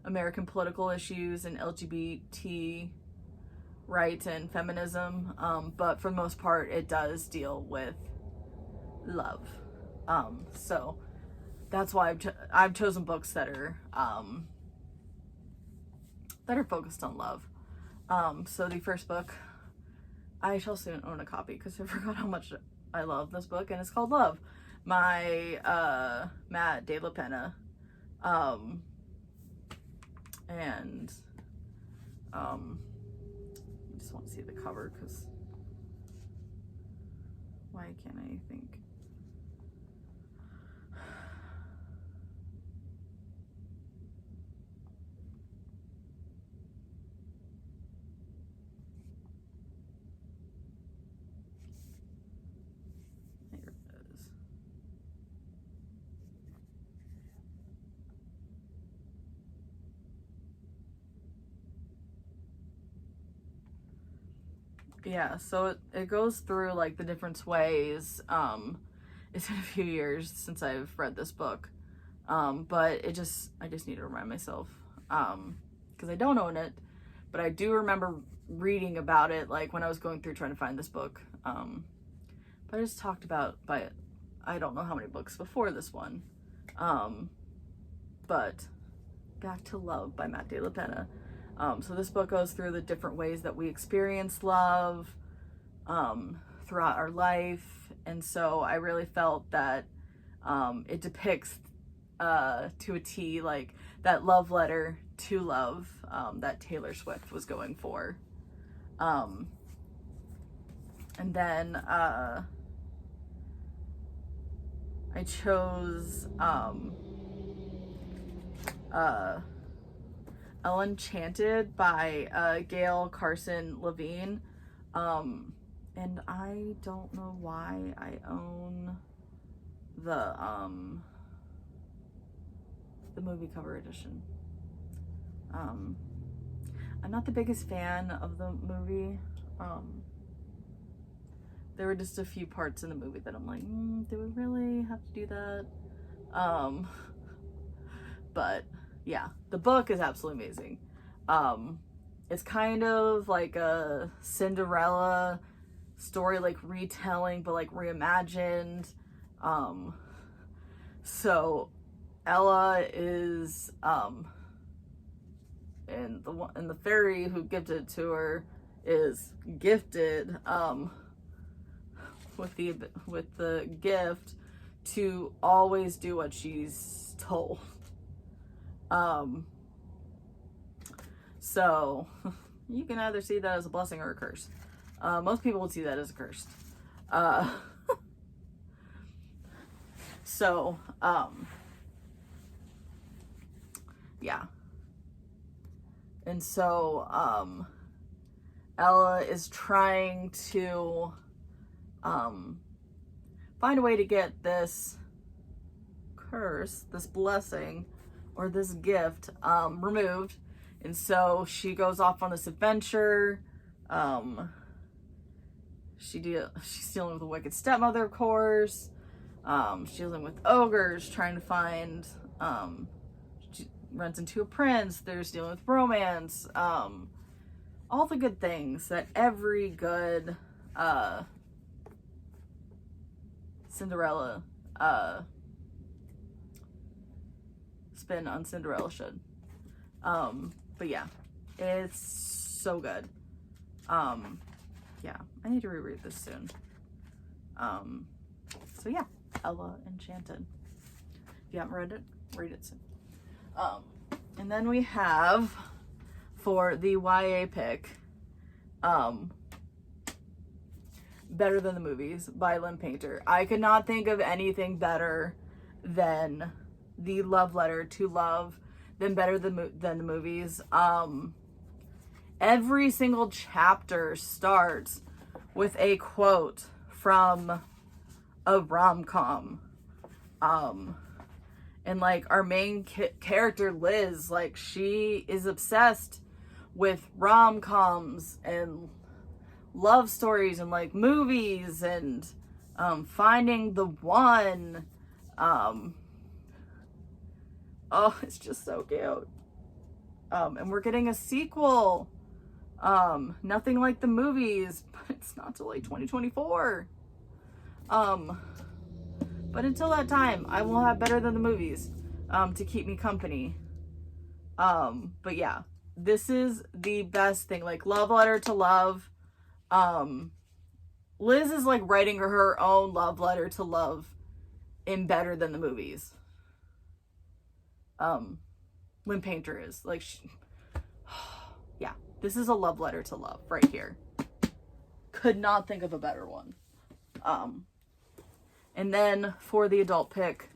American political issues and LGBT rights and feminism, but for the most part it does deal with love. So that's why I've chosen books that are focused on love. So the first book, I shall soon own a copy because I forgot how much I love this book, and it's called Love, by Matt De La Pena. And I just want to see the cover, because why can't I think? Yeah, so it goes through like the different ways. It's been a few years since I've read this book, but I just need to remind myself, because I don't own it, but I do remember reading about it like when I was going through trying to find this book. But I just talked about I don't know how many books before this one. But back to Love by Matt De La Pena. So this book goes through the different ways that we experience love throughout our life, and so I really felt that it depicts to a T, like that love letter to love that Taylor Swift was going for. And then I chose Enchanted by Gail Carson Levine. And I don't know why I own the movie cover edition. I'm not the biggest fan of the movie. There were just a few parts in the movie that I'm like, do we really have to do that? But yeah, the book is absolutely amazing. It's kind of like a Cinderella story, like retelling, but like reimagined. So Ella is and the fairy who gifted it to her is gifted with the gift to always do what she's told. So you can either see that as a blessing or a curse. Most people would see that as a curse. So yeah. And so Ella is trying to find a way to get this curse, this blessing, or this gift removed. And so she goes off on this adventure. She's dealing with a wicked stepmother, of course. She's dealing with ogres, trying to find, she runs into a prince. There's dealing with romance. All the good things that every good Cinderella spin on Cinderella should. But yeah, it's so good. Yeah, I need to reread this soon. So yeah, Ella Enchanted. If you haven't read it, read it soon. And then we have, for the YA pick, Better Than the Movies by Lynn Painter. I could not think of anything better than the love letter to love, than Better Than the Movies. Every single chapter starts with a quote from a rom-com. And like our main character, Liz, like she is obsessed with rom-coms and love stories and like movies and finding the one. Oh, it's just so cute. And we're getting a sequel. Nothing like the movies, but it's not till like 2024. But until that time, I will have Better Than the Movies to keep me company. But yeah, this is the best thing. Like, love letter to love. Liz is like writing her own love letter to love in Better Than the Movies. Lynn Painter is like, yeah, this is a love letter to love right here. Could not think of a better one. And then for the adult pick,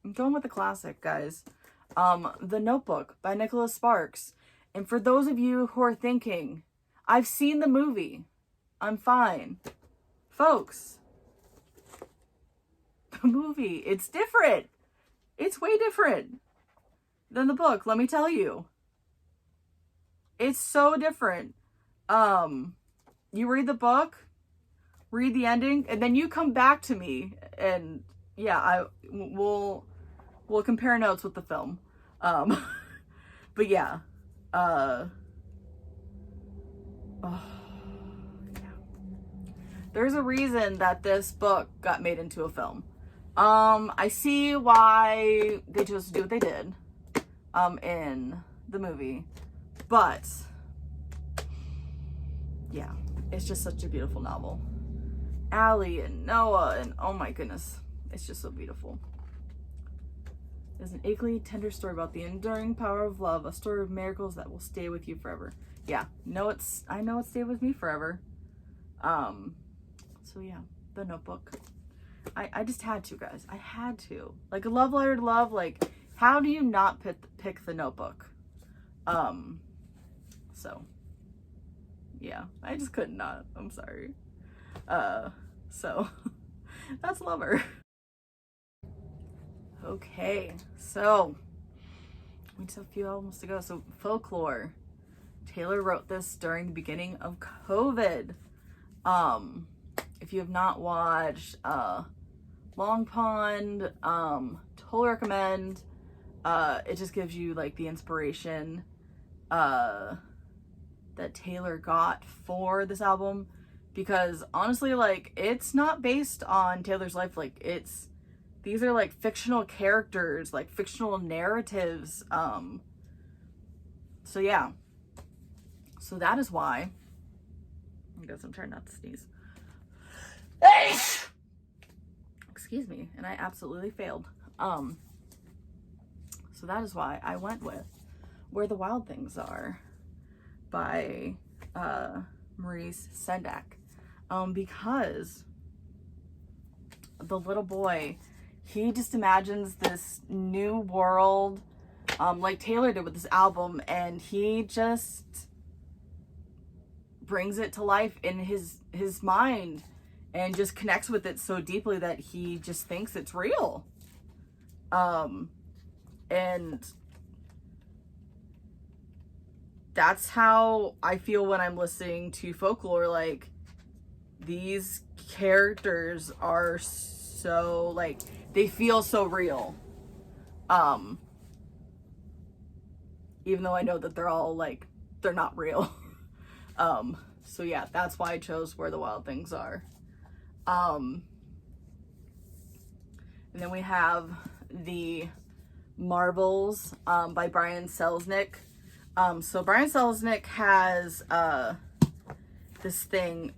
I'm going with the classic, guys. The Notebook by Nicholas Sparks. And for those of you who are thinking, I've seen the movie, I'm fine. Folks, the movie, it's different. It's way different than the book, let me tell you. It's so different. You read the book, read the ending, and then you come back to me, and yeah, we'll compare notes with the film. But yeah, oh, yeah. There's a reason that this book got made into a film. I see why they chose to do what they did, in the movie, but yeah, it's just such a beautiful novel. Allie and Noah and oh my goodness, it's just so beautiful. is an achingly tender story about the enduring power of love, a story of miracles that will stay with you forever. Yeah, I know it stayed with me forever. So yeah, The Notebook. I just had to, guys. I had to. Like, a love letter to love, like, how do you not pick The Notebook? So yeah, I just could not. I'm sorry. So that's Lover. Okay, so we just have a few albums to go. So Folklore. Taylor wrote this during the beginning of COVID. If you have not watched Long Pond, totally recommend. It just gives you like the inspiration that Taylor got for this album, because honestly, like, it's not based on Taylor's life. Like, these are like fictional characters, like fictional narratives. So yeah, so that is why, I guess I'm trying not to sneeze. Excuse me, and I absolutely failed. So that is why I went with Where the Wild Things Are by Maurice Sendak. Because the little boy, he just imagines this new world, like Taylor did with this album, and he just brings it to life in his mind and just connects with it so deeply that he just thinks it's real. And that's how I feel when I'm listening to Folklore. Like, these characters are so, like, they feel so real. Even though I know that they're all, like, they're not real. So yeah, that's why I chose Where the Wild Things Are. And then we have The Marvels by Brian Selznick. So Brian Selznick has this thing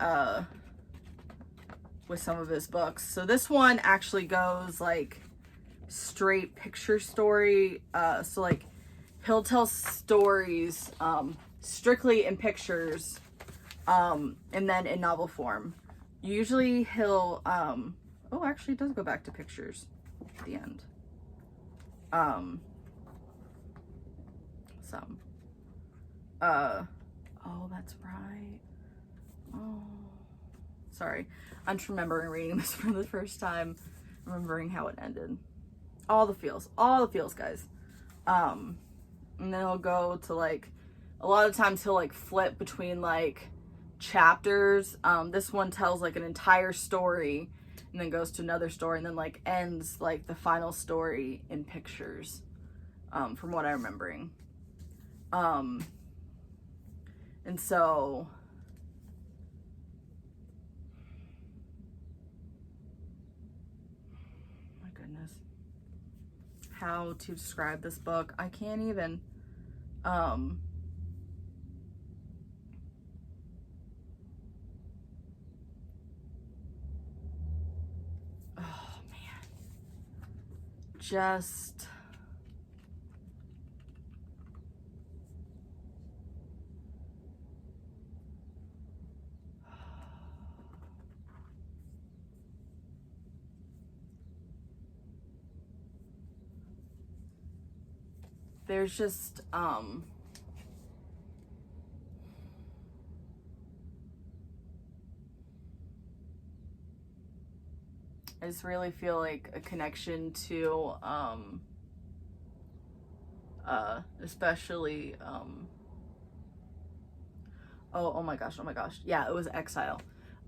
with some of his books. So this one actually goes like straight picture story. So like he'll tell stories strictly in pictures, and then in novel form. Usually he'll oh, actually it does go back to pictures at the end. Some. Oh, that's right. Oh, sorry. I'm just remembering reading this for the first time, remembering how it ended. All the feels, guys. And then he'll go to like, a lot of times he'll like flip between like chapters. This one tells like an entire story and then goes to another story and then like ends like the final story in pictures, from what I'm remembering. And so my goodness, how to describe this book, I can't even. Oh man, just there's just I just really feel like a connection to especially oh my gosh, yeah, it was Exile.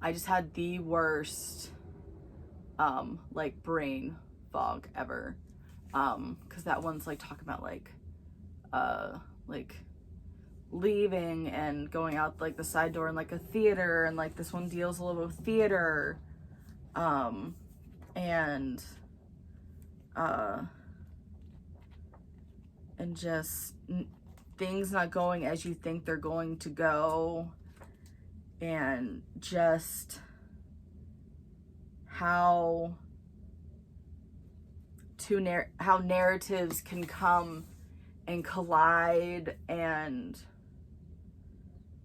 I just had the worst like brain fog ever, because that one's like talking about like leaving and going out like the side door in like a theater, and like this one deals a little bit with theater, and just things not going as you think they're going to go, and just how how narratives can come and collide, and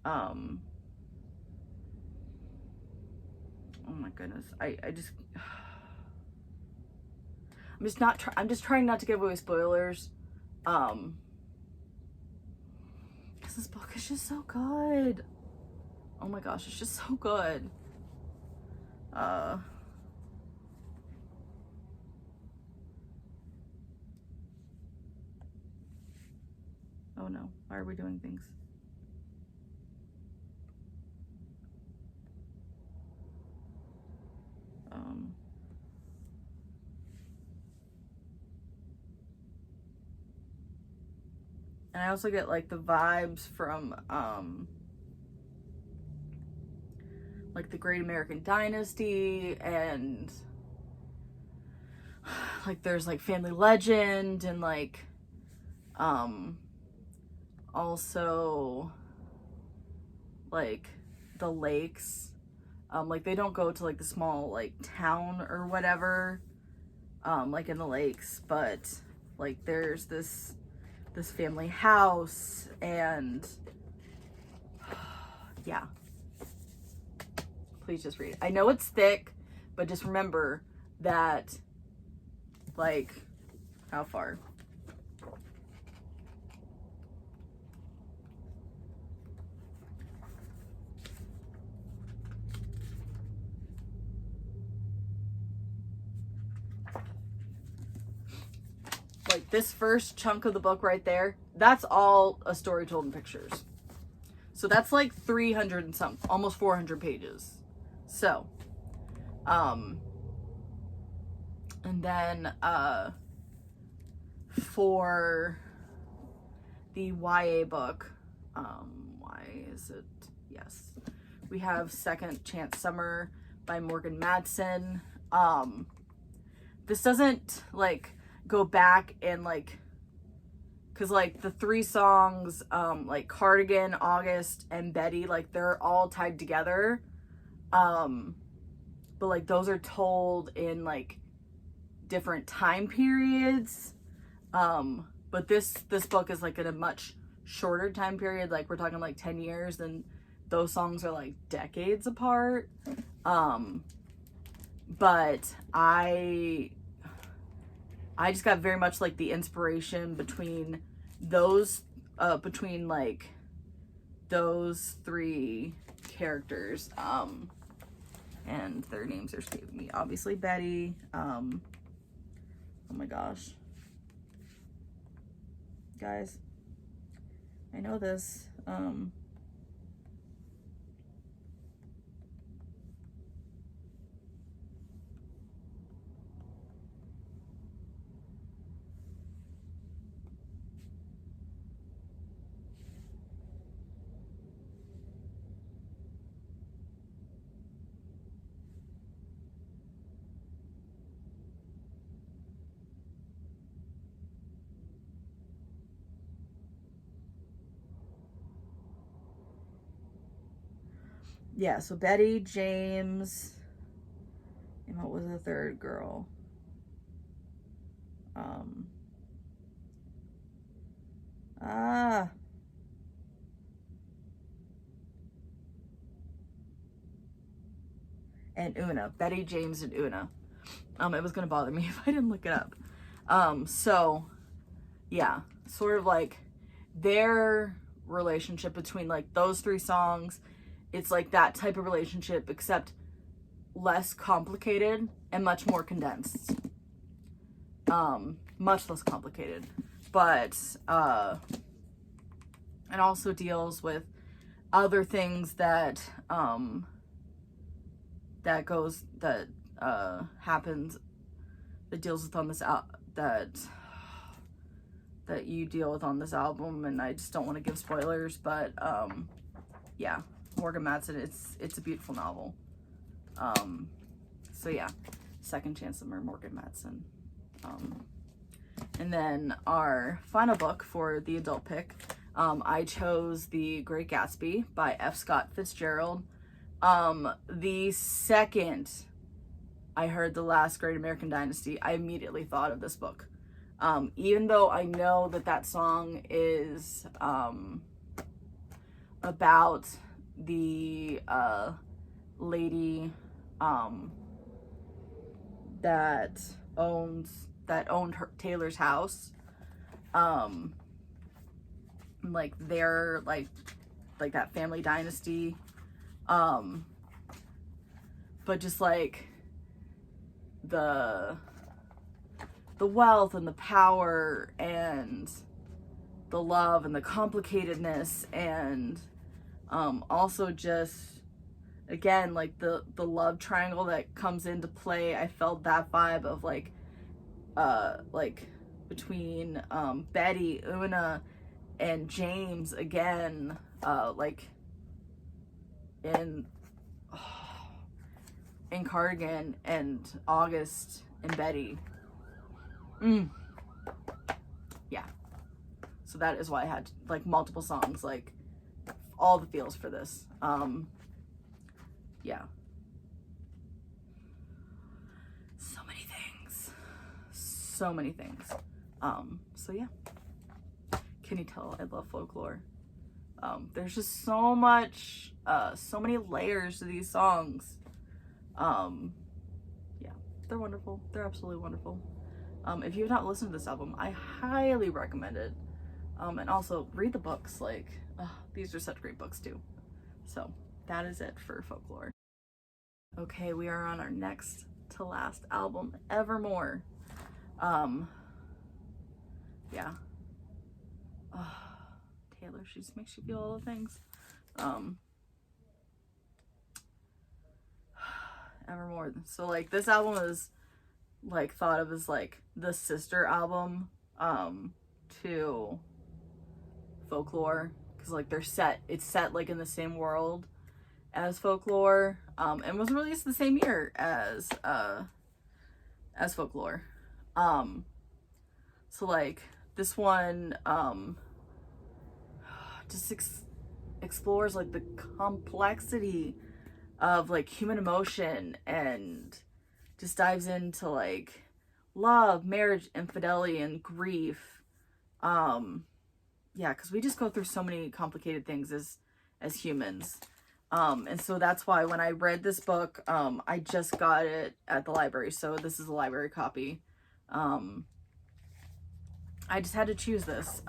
oh my goodness, I'm just trying not to give away spoilers, because this book is just so good. Oh my gosh, it's just so good. Oh no, why are we doing things? And I also get like the vibes from like the Great American Dynasty, and like there's like Family Legend, and like also like the lakes, like they don't go to like the small like town or whatever, like in the lakes, but like there's this family house, and yeah, please just read it. I know it's thick, but just remember that, like, how far? Like this first chunk of the book right there, that's all a story told in pictures. So that's like 300 and something, almost 400 pages. So, and then for the YA book, why is it? Yes, we have Second Chance Summer by Morgan Madsen. This doesn't like go back and like, because like the 3 songs, like Cardigan, August, and Betty, like they're all tied together, but like those are told in like different time periods, but this book is like in a much shorter time period, like we're talking like 10 years, and those songs are like decades apart. But I just got very much like the inspiration between those, between like those 3 characters, and their names are escaping me. Obviously Betty, oh my gosh, guys, I know this, yeah, so Betty, James, and what was the third girl? And Una. Betty, James, and Una. It was gonna bother me if I didn't look it up. So yeah, sort of like their relationship between like those 3 songs, it's like that type of relationship, except less complicated and much more condensed. Much less complicated, but it also deals with other things that happens, that deals with on this that you deal with on this album, and I just don't want to give spoilers, but yeah, Morgan Madsen, it's a beautiful novel. So yeah, Second Chance Summer, Morgan Madsen. And then our final book for the adult pick, I chose The Great Gatsby by F. Scott Fitzgerald. The second I heard The Last Great American Dynasty, I immediately thought of this book. Even though I know that that song is about the lady that owned Taylor's house, like their like that family dynasty, but just like the wealth and the power and the love and the complicatedness, and also just again like the love triangle that comes into play. I felt that vibe of like between Betty, Una, and James again, like in Cardigan, and August and Betty. Yeah. So that is why I had like multiple songs, like all the feels for this. Yeah. So many things. So many things. So yeah. Can you tell I love folklore? There's just so much, so many layers to these songs. Yeah, they're wonderful. They're absolutely wonderful. If you have not listened to this album, I highly recommend it. And also read the books. Like, these are such great books too. So that is it for Folklore. Okay, we are on our next to last album, Evermore. Yeah. Taylor, she just makes you feel all the things. Evermore. So like this album is like thought of as like the sister album to Folklore, because like it's set like in the same world as Folklore, and was released the same year as Folklore. So like this one just explores like the complexity of like human emotion, and just dives into like love, marriage, infidelity, and grief. Yeah, because we just go through so many complicated things as humans. And so that's why when I read this book, I just got it at the library, so this is a library copy. I just had to choose this.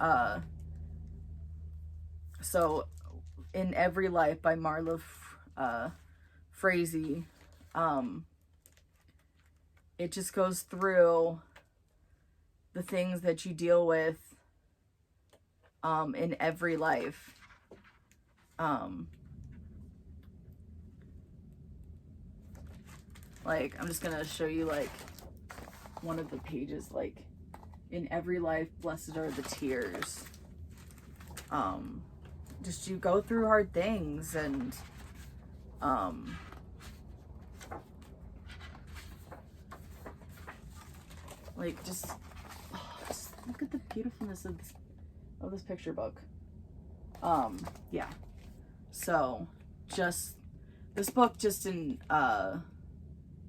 So In Every Life by Marla Frazee, it just goes through the things that you deal with in every life. Like, I'm just gonna show you like one of the pages, like, in every life, blessed are the tears. Just you go through hard things, and like just look at the beautifulness of this picture book. Yeah. So just this book, just in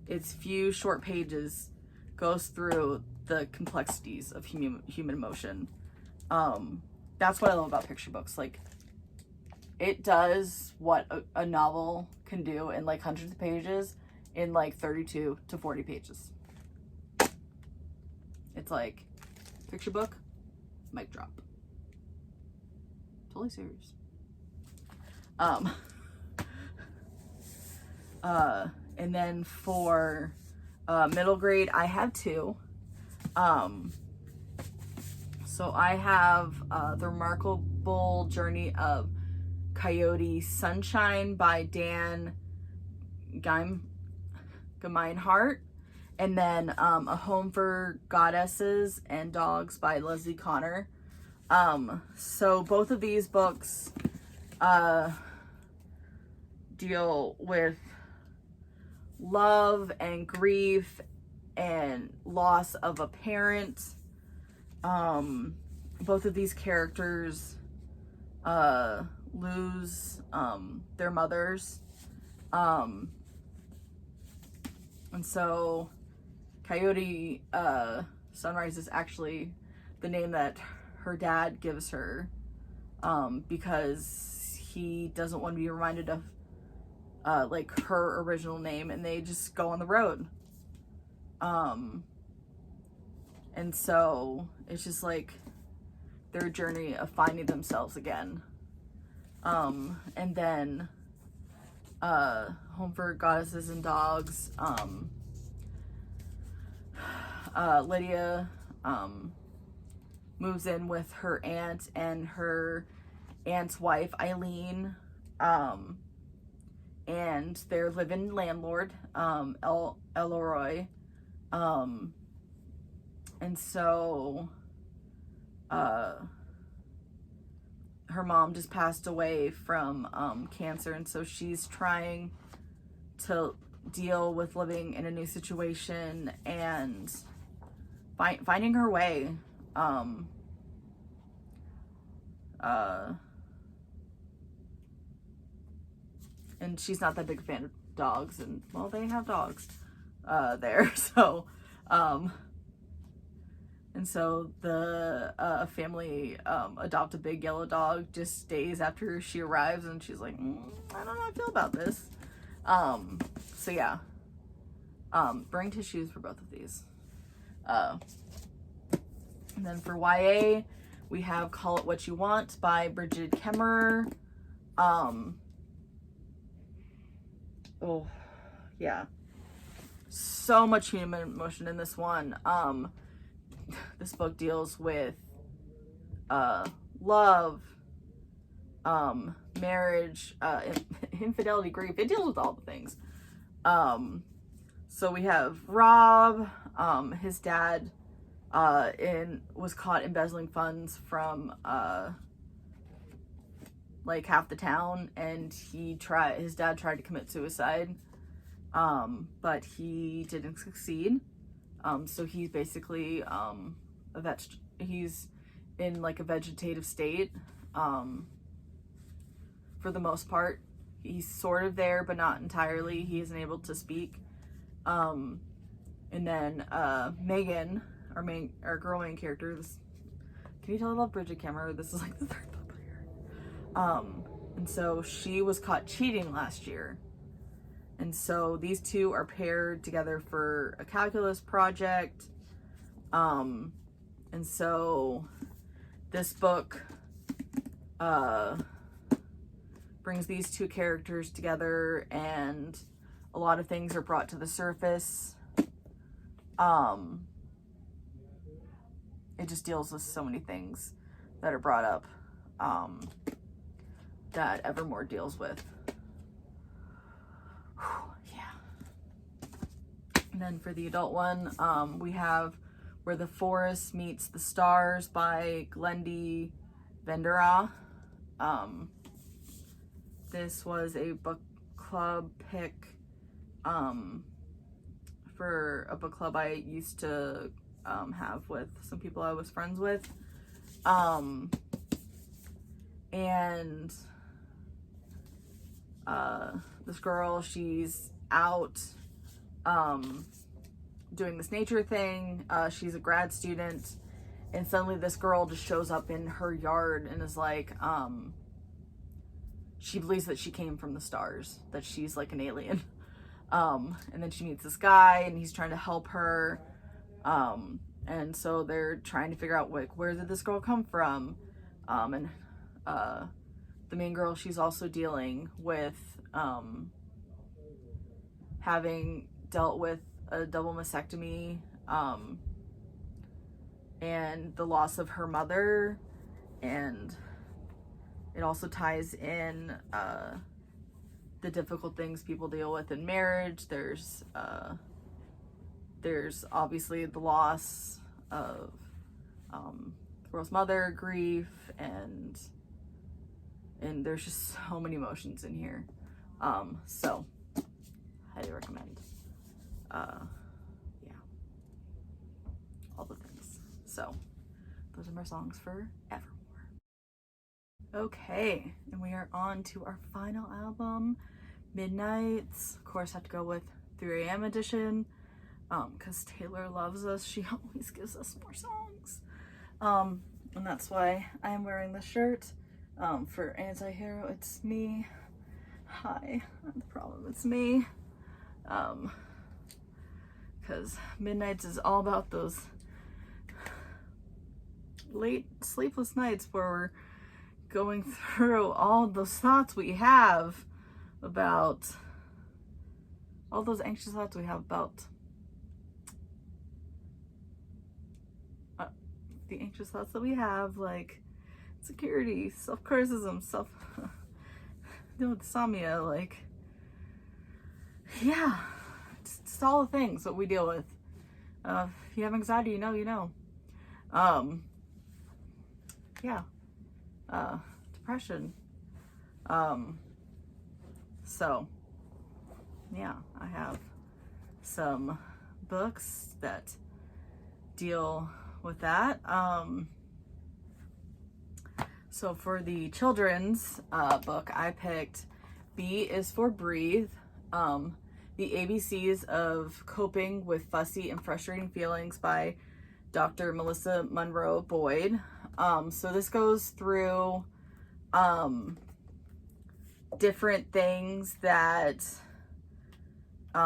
its few short pages, goes through the complexities of human emotion. That's what I love about picture books. Like, it does what a novel can do in like hundreds of pages in like 32 to 40 pages. It's like picture book, mic drop. Totally serious. And then for middle grade, I have two. So I have The Remarkable Journey of Coyote Sunshine by Dan Gemeinhart, and then A Home for Goddesses and Dogs by Leslie Connor. So both of these books deal with love and grief and loss of a parent. Both of these characters lose their mothers, and And so Coyote Sunrise is actually the name that her dad gives her, because he doesn't want to be reminded of like her original name, and they just go on the road. And so it's just like their journey of finding themselves again. And then Home for Goddesses and Dogs, Lydia moves in with her aunt and her aunt's wife, Eileen, and their live-in landlord, Elroy. And so her mom just passed away from cancer, and so she's trying to deal with living in a new situation and finding her way. And she's not that big a fan of dogs, and well, they have dogs there. So and so the family adopt a big yellow dog just days after she arrives, and she's like, I don't know how I feel about this. So yeah, bring tissues for both of these. And then for YA, we have Call It What You Want by Bridget Cmoore. Oh, yeah. So much human emotion in this one. This book deals with love, marriage, infidelity, grief. It deals with all the things. So we have Rob. His dad was caught embezzling funds from like half the town, and his dad tried to commit suicide, but he didn't succeed. So he's basically he's in like a vegetative state for the most part. He's sort of there, but not entirely. He isn't able to speak. And then Megan, our girl main character, can you tell I love Bridget Cmoore? This is like the third book by her. And so she was caught cheating last year. And so these two are paired together for a calculus project. And so this book brings these two characters together, and a lot of things are brought to the surface. It just deals with so many things that are brought up that Evermore deals with. And then for the adult one, we have Where the Forest Meets the Stars by Glendy Vendera. This was a book club pick for a book club I used to have with some people I was friends with. And this girl, she's out doing this nature thing. She's a grad student, and suddenly this girl just shows up in her yard and is like, she believes that she came from the stars, that she's like an alien. And then she meets this guy, and he's trying to help her. And so they're trying to figure out, like, where did this girl come from? And the main girl, she's also dealing with having dealt with a double mastectomy, and the loss of her mother, and it also ties in the difficult things people deal with in marriage. There's obviously the loss of the girl's mother, grief, and there's just so many emotions in here. So highly recommend. Yeah, all the things. So those are my songs for Evermore. Okay, and we are on to our final album, Midnights. Of course, I have to go with 3 a.m. edition, because Taylor loves us. She always gives us more songs. And that's why I'm wearing this shirt. For Anti-Hero, it's me. Hi, not the problem, it's me. Because Midnights is all about those late sleepless nights where we're going through all those thoughts we have about, all those anxious thoughts we have about the anxious thoughts that we have, like insecurity, self-criticism, insomnia, like, yeah, it's all the things that we deal with. If you have anxiety, you know. Yeah. Depression. So, yeah, I have some books that deal with that. So for the children's book, I picked B is for Breathe, The ABCs of Coping with Fussy and Frustrating Feelings by Dr. Melissa Monroe Boyd. So this goes through different things that,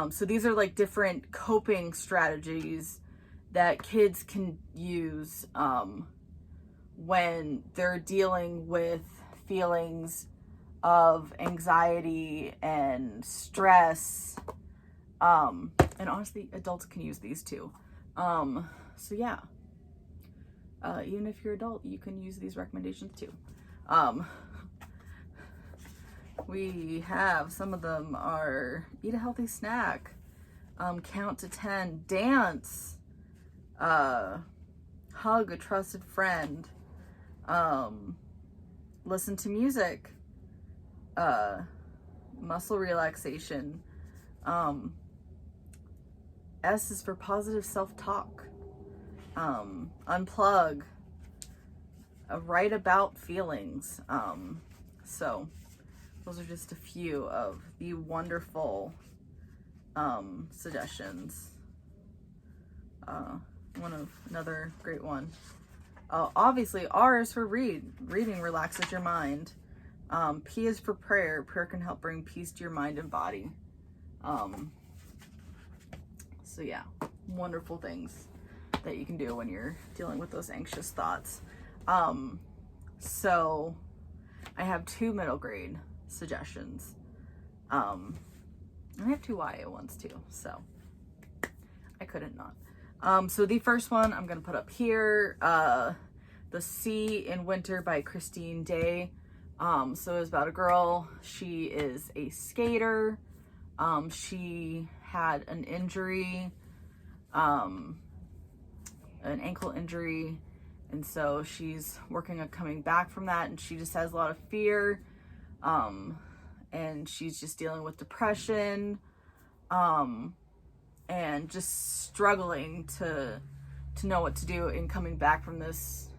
so these are like different coping strategies that kids can use when they're dealing with feelings of anxiety and stress. And honestly, adults can use these too. So yeah, even if you're adult, you can use these recommendations too. We have, some of them are eat a healthy snack, count to 10, dance, hug a trusted friend, listen to music, muscle relaxation. S is for positive self-talk, unplug, write about feelings. So those are just a few of the wonderful suggestions. Another great one. Obviously, R is for reading relaxes your mind. P is for prayer. Prayer can help bring peace to your mind and body. So yeah, wonderful things that you can do when you're dealing with those anxious thoughts. So I have 2 middle grade suggestions. And I have 2 YA ones too, so I couldn't not. So the first one I'm gonna put up here, The Sea in Winter by Christine Day. So it's about a girl. She is a skater. She had an injury, an ankle injury, and so she's working on coming back from that, and she just has a lot of fear, and she's just dealing with depression, and just struggling to know what to do in coming back from this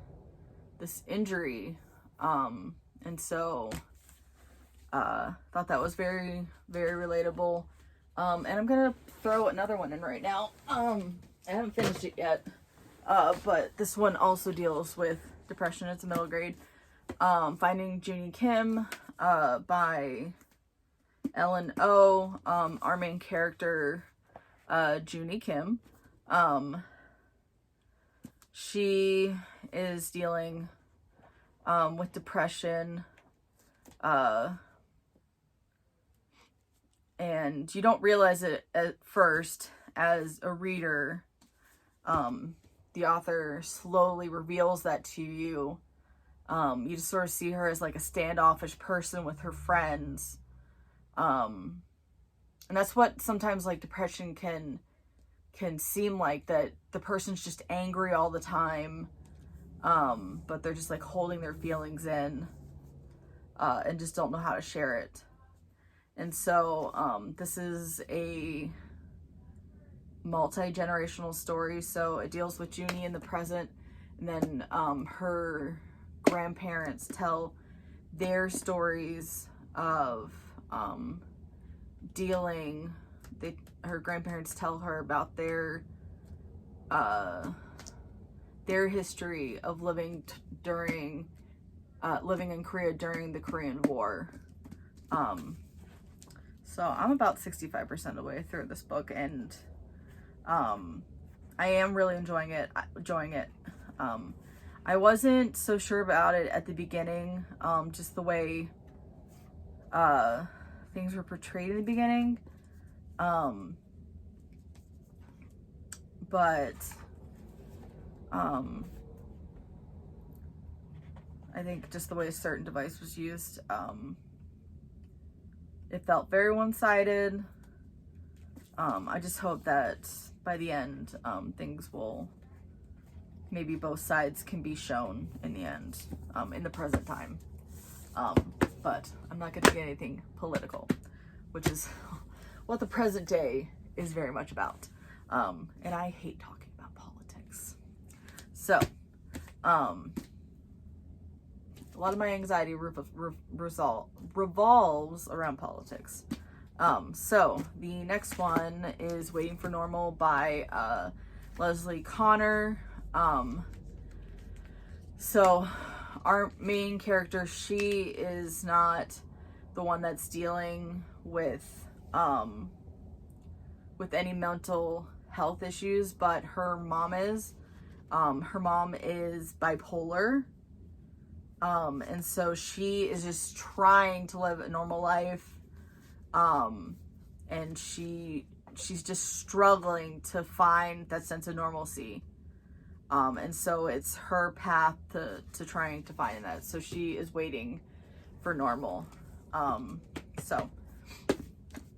injury. And so thought that was very, very relatable. And I'm gonna throw another one in right now. I haven't finished it yet, but this one also deals with depression. It's a middle grade. Finding Junie Kim by Ellen O. Our main character, Junie Kim, she is dealing with depression, and you don't realize it at first as a reader. The author slowly reveals that to you. You just sort of see her as like a standoffish person with her friends. And that's what sometimes like depression can seem like, that the person's just angry all the time. But they're just like holding their feelings in, and just don't know how to share it. And so, this is a multi-generational story. So it deals with Junie in the present, and then, her grandparents tell their stories of, dealing her grandparents tell her about their history of living in Korea during the Korean War. So I'm about 65% of the way through this book, and I am really enjoying it. I wasn't so sure about it at the beginning, just the way things were portrayed in the beginning. But I think just the way a certain device was used, it felt very one-sided. I just hope that by the end, things will, maybe both sides can be shown in the end, in the present time. But I'm not going to get anything political, which is what the present day is very much about. And I hate talking about politics. So, a lot of my anxiety revolves around politics. So the next one is Waiting for Normal by Leslie Connor. So our main character, she is not the one that's dealing with any mental health issues, but her mom is. Her mom is bipolar. And so she is just trying to live a normal life. And she's just struggling to find that sense of normalcy. And so it's her path to trying to find that. So she is waiting for normal. So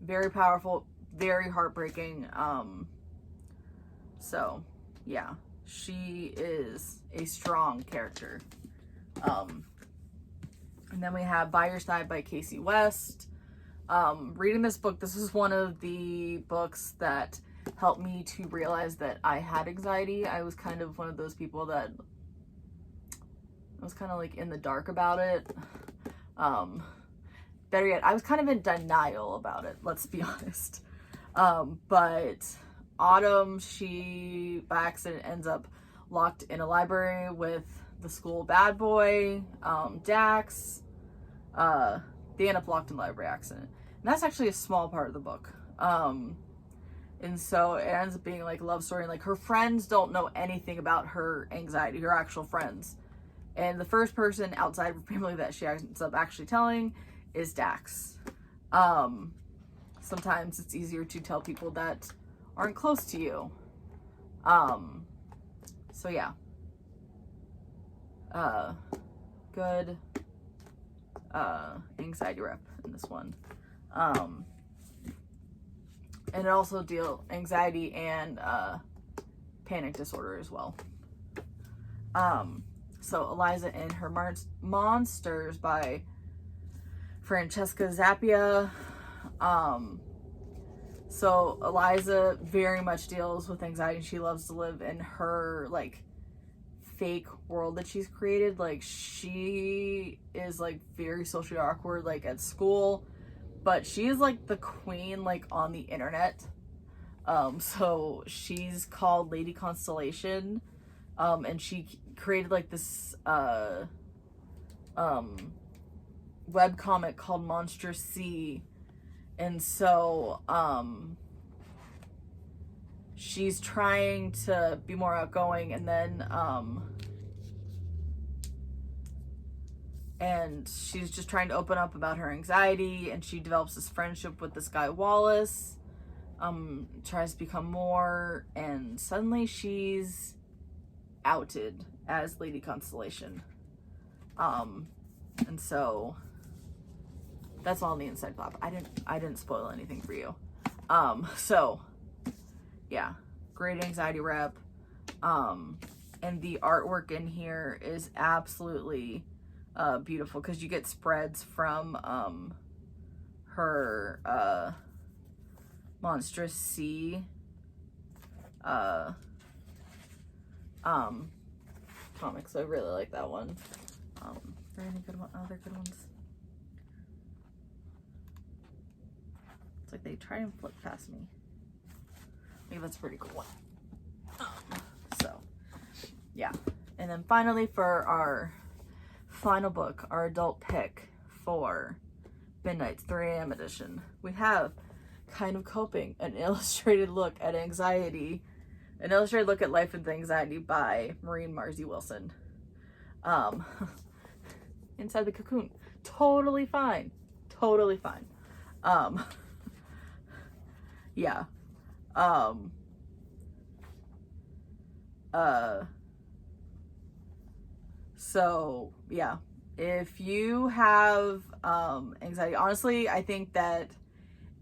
very powerful, very heartbreaking. So yeah, she is a strong character. And then we have By Your Side by Casey West. Reading this book, this is one of the books that helped me to realize that I had anxiety. I was kind of one of those people that I was kind of like in the dark about it. Better yet, I was kind of in denial about it, let's be honest. But Autumn, she by accident ends up locked in a library with the school bad boy, Dax. They end up locked in the library accident. And that's actually a small part of the book. And so it ends up being like a love story. And like her friends don't know anything about her anxiety, her actual friends. And the first person outside of her family that she ends up actually telling is Dax. Sometimes it's easier to tell people that aren't close to you. So yeah. Good anxiety rep in this one. And it also anxiety and panic disorder as well. So Eliza and Her Monsters by Francesca Zappia. So Eliza very much deals with anxiety. She loves to live in her like fake world that she's created. Like she is like very socially awkward like at school, but she is like the queen like on the internet. So she's called Lady Constellation, and she created like this webcomic called Monster C. And so she's trying to be more outgoing, and then and she's just trying to open up about her anxiety, and she develops this friendship with this guy Wallace, tries to become more, and suddenly she's outed as Lady Constellation. And so that's all in the inside pop. I didn't spoil anything for you. So yeah, great anxiety rep. And the artwork in here is absolutely beautiful, because you get spreads from her Monstrous Sea comic. So I really like that one. Are there any other good ones? It's like they try and flip past me. Maybe that's a pretty cool one. So, yeah. And then finally for our final book, our adult pick for Midnight's 3 a.m. edition, we have Kind of Coping, an illustrated look at anxiety, an illustrated look at life with anxiety by Maureen Marzi Wilson. Inside the Cocoon. Totally fine. Totally fine. Yeah. So yeah, if you have anxiety, honestly, I think that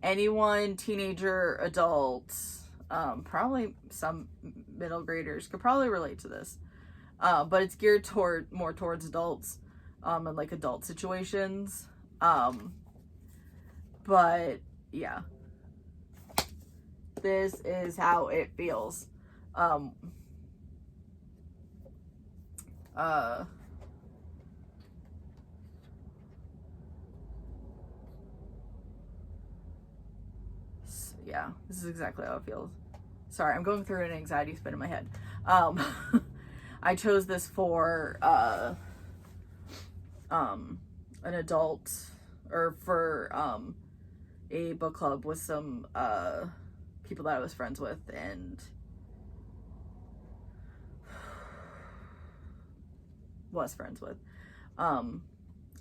anyone, teenager, adults, probably some middle graders could probably relate to this. But it's geared more towards adults, and like adult situations. But yeah, this is how it feels. Yeah, this is exactly how it feels. Sorry, I'm going through an anxiety spin in my head. I chose this for an adult, or for a book club with some people that I was friends with, and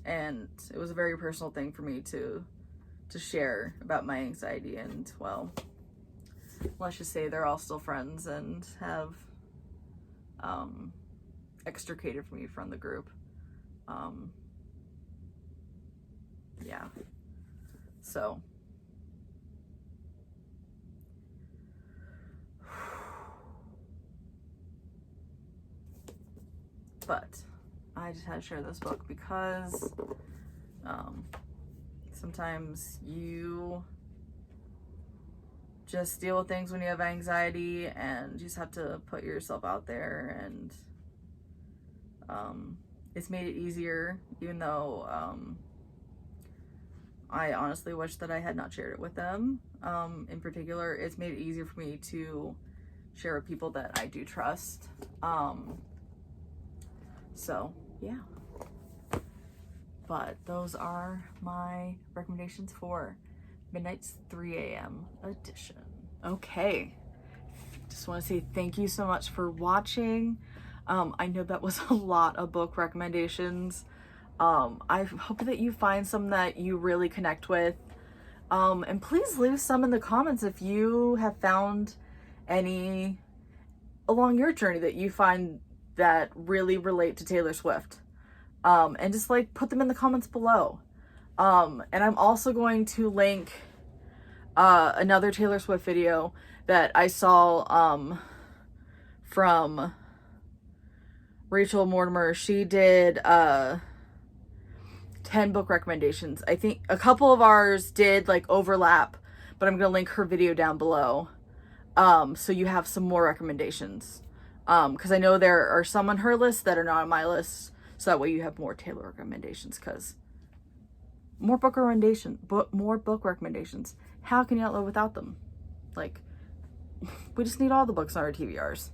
and it was a very personal thing for me to share about my anxiety. And well, let's just say they're all still friends and have extricated me from the group. Yeah, so but I just had to share this book because sometimes you just deal with things when you have anxiety, and you just have to put yourself out there, and it's made it easier, even though I honestly wish that I had not shared it with them. In particular, it's made it easier for me to share with people that I do trust. So yeah, but those are my recommendations for Midnight's 3 a.m. edition. Okay, just want to say thank you so much for watching. I know that was a lot of book recommendations. I hope that you find some that you really connect with. And please leave some in the comments if you have found any along your journey that you find that really relate to Taylor Swift. And just like put them in the comments below. And I'm also going to link another Taylor Swift video that I saw from Rachel Mortimer. She did 10 book recommendations. I think a couple of ours did like overlap, but I'm gonna link her video down below, so you have some more recommendations, because I know there are some on her list that are not on my list, so that way you have more Taylor recommendations, because more book recommendations. How can you not live without them? Like, we just need all the books on our TBRs,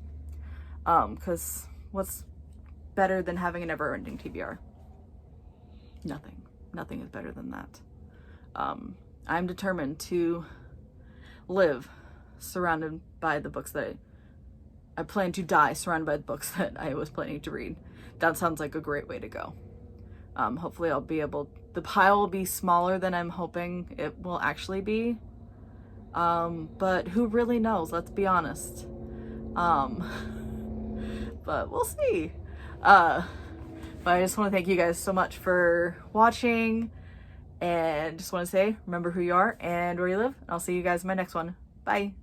because what's better than having a never-ending TBR? Nothing is better than that. I'm determined to live surrounded by the books that I plan to die surrounded by the books that I was planning to read. That sounds like a great way to go. Hopefully I'll be able, the pile will be smaller than I'm hoping it will actually be. But who really knows? Let's be honest. But we'll see. But I just want to thank you guys so much for watching, and just want to say, remember who you are and where you live. I'll see you guys in my next one. Bye.